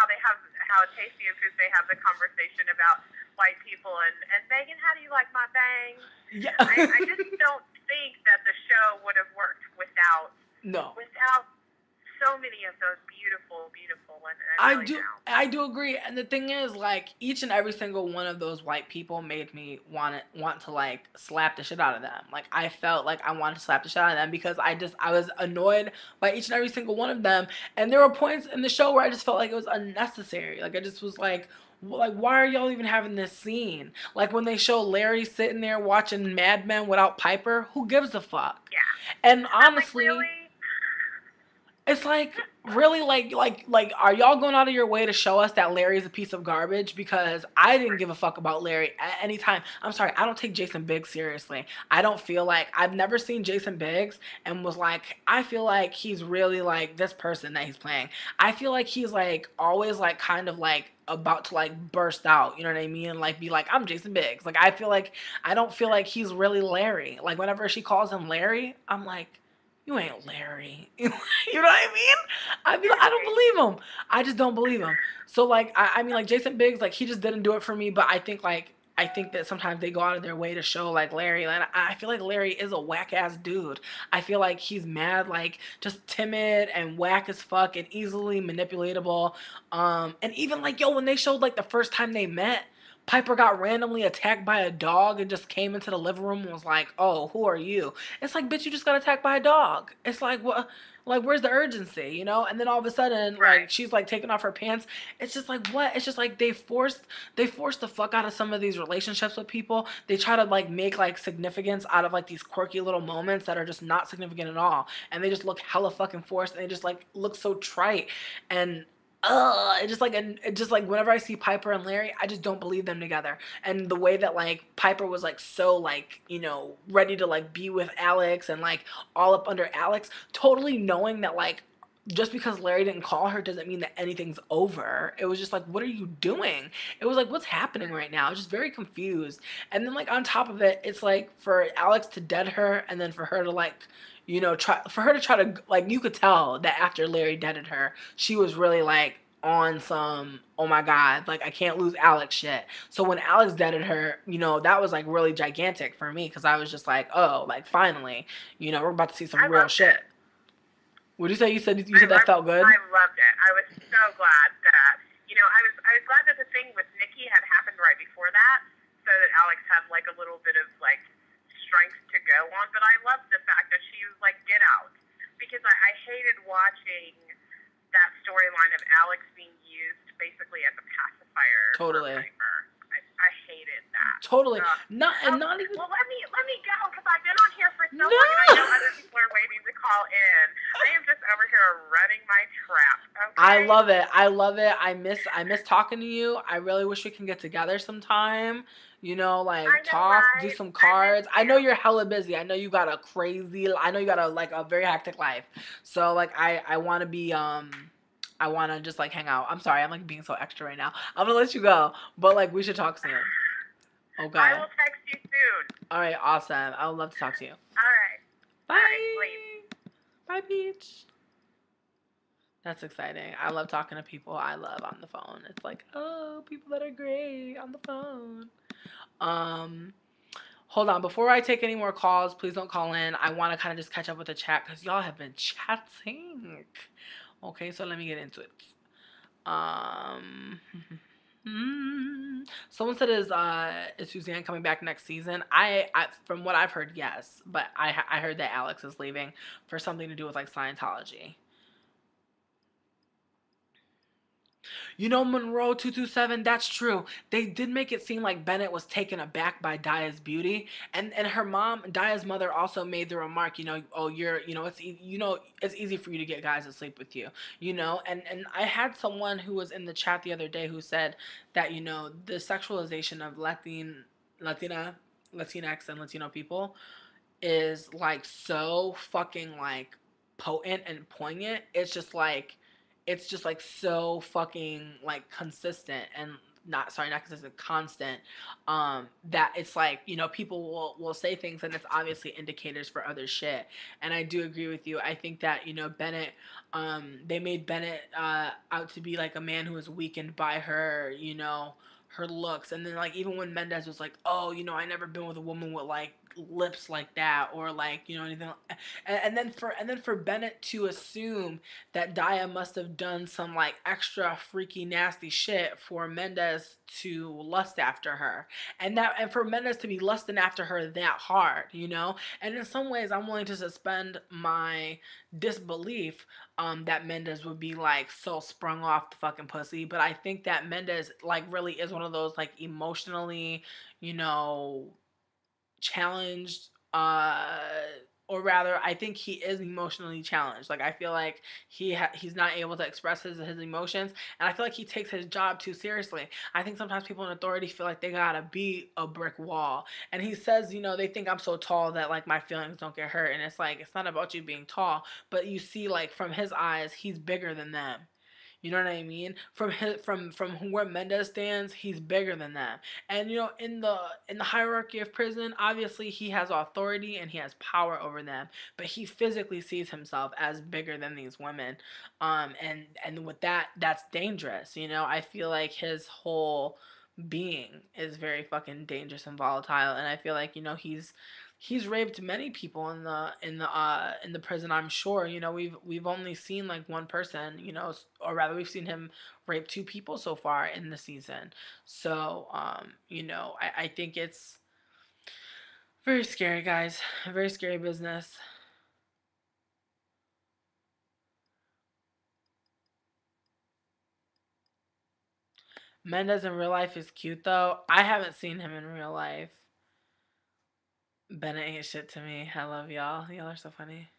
they have, how Tasty and Fuse, they have the conversation about white people and Megan, how do you like my bangs? Yeah. I just don't think that the show would have worked without so many of those beautiful, beautiful women. I do agree, and the thing is, like, each and every single one of those white people made me want to like slap the shit out of them. Like, I felt like I wanted to slap the shit out of them because I was annoyed by each and every single one of them, and there were points in the show where I just felt like it was unnecessary. Like, I just was like, why are y'all even having this scene? Like, when they show Larry sitting there watching Mad Men without Piper, who gives a fuck? Yeah. And honestly, like, really? It's like, really, like, are y'all going out of your way to show us that Larry is a piece of garbage? Because I didn't give a fuck about Larry at any time. I'm sorry, I don't take Jason Biggs seriously. I don't feel like, I've never seen Jason Biggs and was like, I feel like he's really like this person that he's playing. I feel like he's like always like kind of like about to like burst out, you know what I mean? Like, be like, I'm Jason Biggs. Like, I don't feel like he's really Larry. Like, whenever she calls him Larry, I'm like, you ain't Larry. You know what I mean? I don't believe him. I just don't believe him. So, like, I mean, like, Jason Biggs, like, he just didn't do it for me, but I think that sometimes they go out of their way to show, like, Larry. And I feel like Larry is a whack-ass dude. I feel like he's mad, like, just timid and whack as fuck and easily manipulatable. And even, like, when they showed, like, the first time they met, Piper got randomly attacked by a dog and just came into the living room and was like, oh, who are you? It's like, bitch, you just got attacked by a dog. It's like, what? Like, where's the urgency, And then all of a sudden, right. like, she's, like, taking off her pants. It's just like, what? It's just like they forced the fuck out of some of these relationships with people. They try to, like, make, like, significance out of, like, these quirky little moments that are just not significant at all. And they just look hella fucking forced, and they just, like, look so trite. And it just like whenever I see Piper and Larry, I just don't believe them together. And the way that like Piper was like so like, ready to like be with Alex and like all up under Alex, totally knowing that like just because Larry didn't call her doesn't mean that anything's over. It was just like, what are you doing? It was like, what's happening right now? I was just very confused. And then like on top of it, it's like for Alex to dead her and then for her to like try to like, you could tell that after Larry deaded her, she was really like on some, oh my god, like I can't lose Alex shit. So when Alex deaded her, that was like really gigantic for me because I was just like, oh, like finally, we're about to see some real shit. What did you say? You said that felt good? I loved it. I was so glad that, I was glad that the thing with Nikki had happened right before that, so that Alex had like a little bit of like strength to go on. But I loved the fact that she was like, get out, because I hated watching that storyline of Alex being used basically as a pacifier. Totally. For Piper. I hated that. Totally. Not even. Well, let me go because I've been on here for so long, and I know other people are waiting to call in. I am just over here running my trap. Okay? I love it. I miss talking to you. I really wish we can get together sometime. Talk, right? do some cards. I know you're hella busy. I know you got a like a very hectic life. So like I want to be I want to just like hang out. I'm sorry, I'm like being so extra right now. I'm gonna let you go, but like we should talk soon. I Okay. will text you soon. All right. Awesome. I would love to talk to you. All right. All right, please. Bye. Bye, Peach. That's exciting. I love talking to people I love on the phone. It's like, oh, people that are great on the phone. Um, Hold on. Before I take any more calls, please don't call in. I want to kind of just catch up with the chat because y'all have been chatting. Okay, so let me get into it. Um, Someone said is Suzanne coming back next season? I from what I've heard, yes, but I heard that Alex is leaving for something to do with like Scientology. You know, Monroe 227, that's true. They did make it seem like Bennett was taken aback by Daya's beauty. And her mom, Daya's mother, also made the remark, you know, oh, you're, you know, it's easy for you to get guys to sleep with you, you know? And I had someone who was in the chat the other day who said that, you know, the sexualization of Latina, Latinx and Latino people is like so fucking like potent and poignant. It's just like so fucking like consistent and not consistent, constant. That it's like, you know, people will say things and it's obviously indicators for other shit. And I do agree with you. I think that, you know, Bennett, they made Bennett out to be like a man who was weakened by her, you know, her looks. And then like even when Mendez was like, oh, you know, I never been with a woman with like lips like that or like, you know, anything. And then for Bennett to assume that Daya must have done some like extra freaky nasty shit for Mendez to lust after her. And for Mendez to be lusting after her that hard, you know? And in some ways I'm willing to suspend my disbelief that Mendez would be like so sprung off the fucking pussy. But I think that Mendez like really is one of those like emotionally, you know, challenged or rather I think he is emotionally challenged. Like I feel like he's not able to express his emotions and I feel like he takes his job too seriously. I think sometimes people in authority feel like they gotta be a brick wall. And he says, you know, they think I'm so tall that like my feelings don't get hurt, and it's like it's not about you being tall, but you see like from his eyes he's bigger than them. You know what I mean? From where Mendez stands, he's bigger than them. And you know, in the hierarchy of prison, obviously he has authority and he has power over them, but he physically sees himself as bigger than these women. And with that, that's dangerous. You know, I feel like his whole being is very fucking dangerous and volatile, and I feel like, you know, he's raped many people in the prison. I'm sure, you know, we've only seen like one person, you know, or rather we've seen him rape two people so far in the season. So you know, I think it's very scary, guys. Very scary business. Mendez in real life is cute though. I haven't seen him in real life. Bennett ain't shit to me. I love y'all. Y'all are so funny.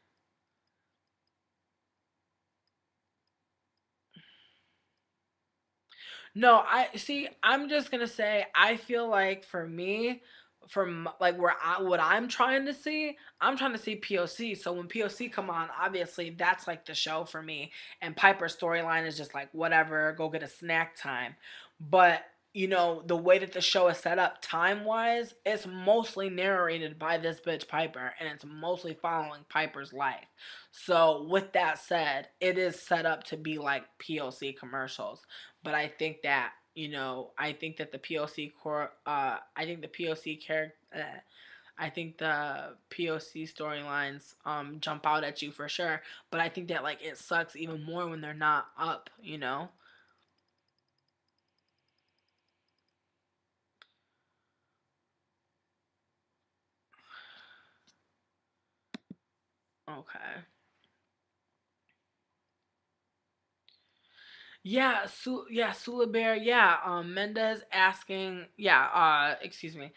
No, I see. I'm just gonna say I feel like for me, from like what I'm trying to see, I'm trying to see POC. So when POC come on, obviously that's like the show for me. And Piper's storyline is just like whatever, go get a snack time. But you know the way that the show is set up time wise, it's mostly narrated by this bitch Piper, and it's mostly following Piper's life. So with that said, it is set up to be like POC commercials. But I think that, you know, I think that the POC core, I think the POC character, I think the POC storylines jump out at you for sure. But I think that like it sucks even more when they're not up, you know. Okay. Yeah, Sula Bear. Yeah, Mendez asking. Yeah, excuse me.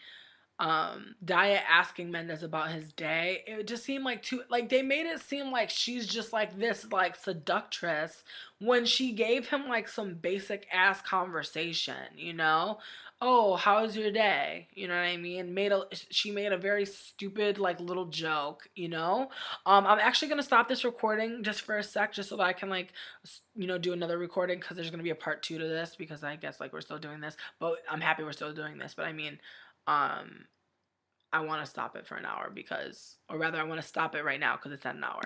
Daya asking Mendez about his day, it just seemed like they made it seem like she's just like this like seductress when she gave him like some basic ass conversation, you know? Oh, how's your day? You know what I mean? She made a very stupid like little joke, you know? I'm actually gonna stop this recording just for a sec, just so that I can like do another recording, because there's gonna be a part 2 to this, because I guess like we're still doing this, but I'm happy we're still doing this. But I mean, I want to stop it for an hour, or rather I want to stop it right now because it's at an hour.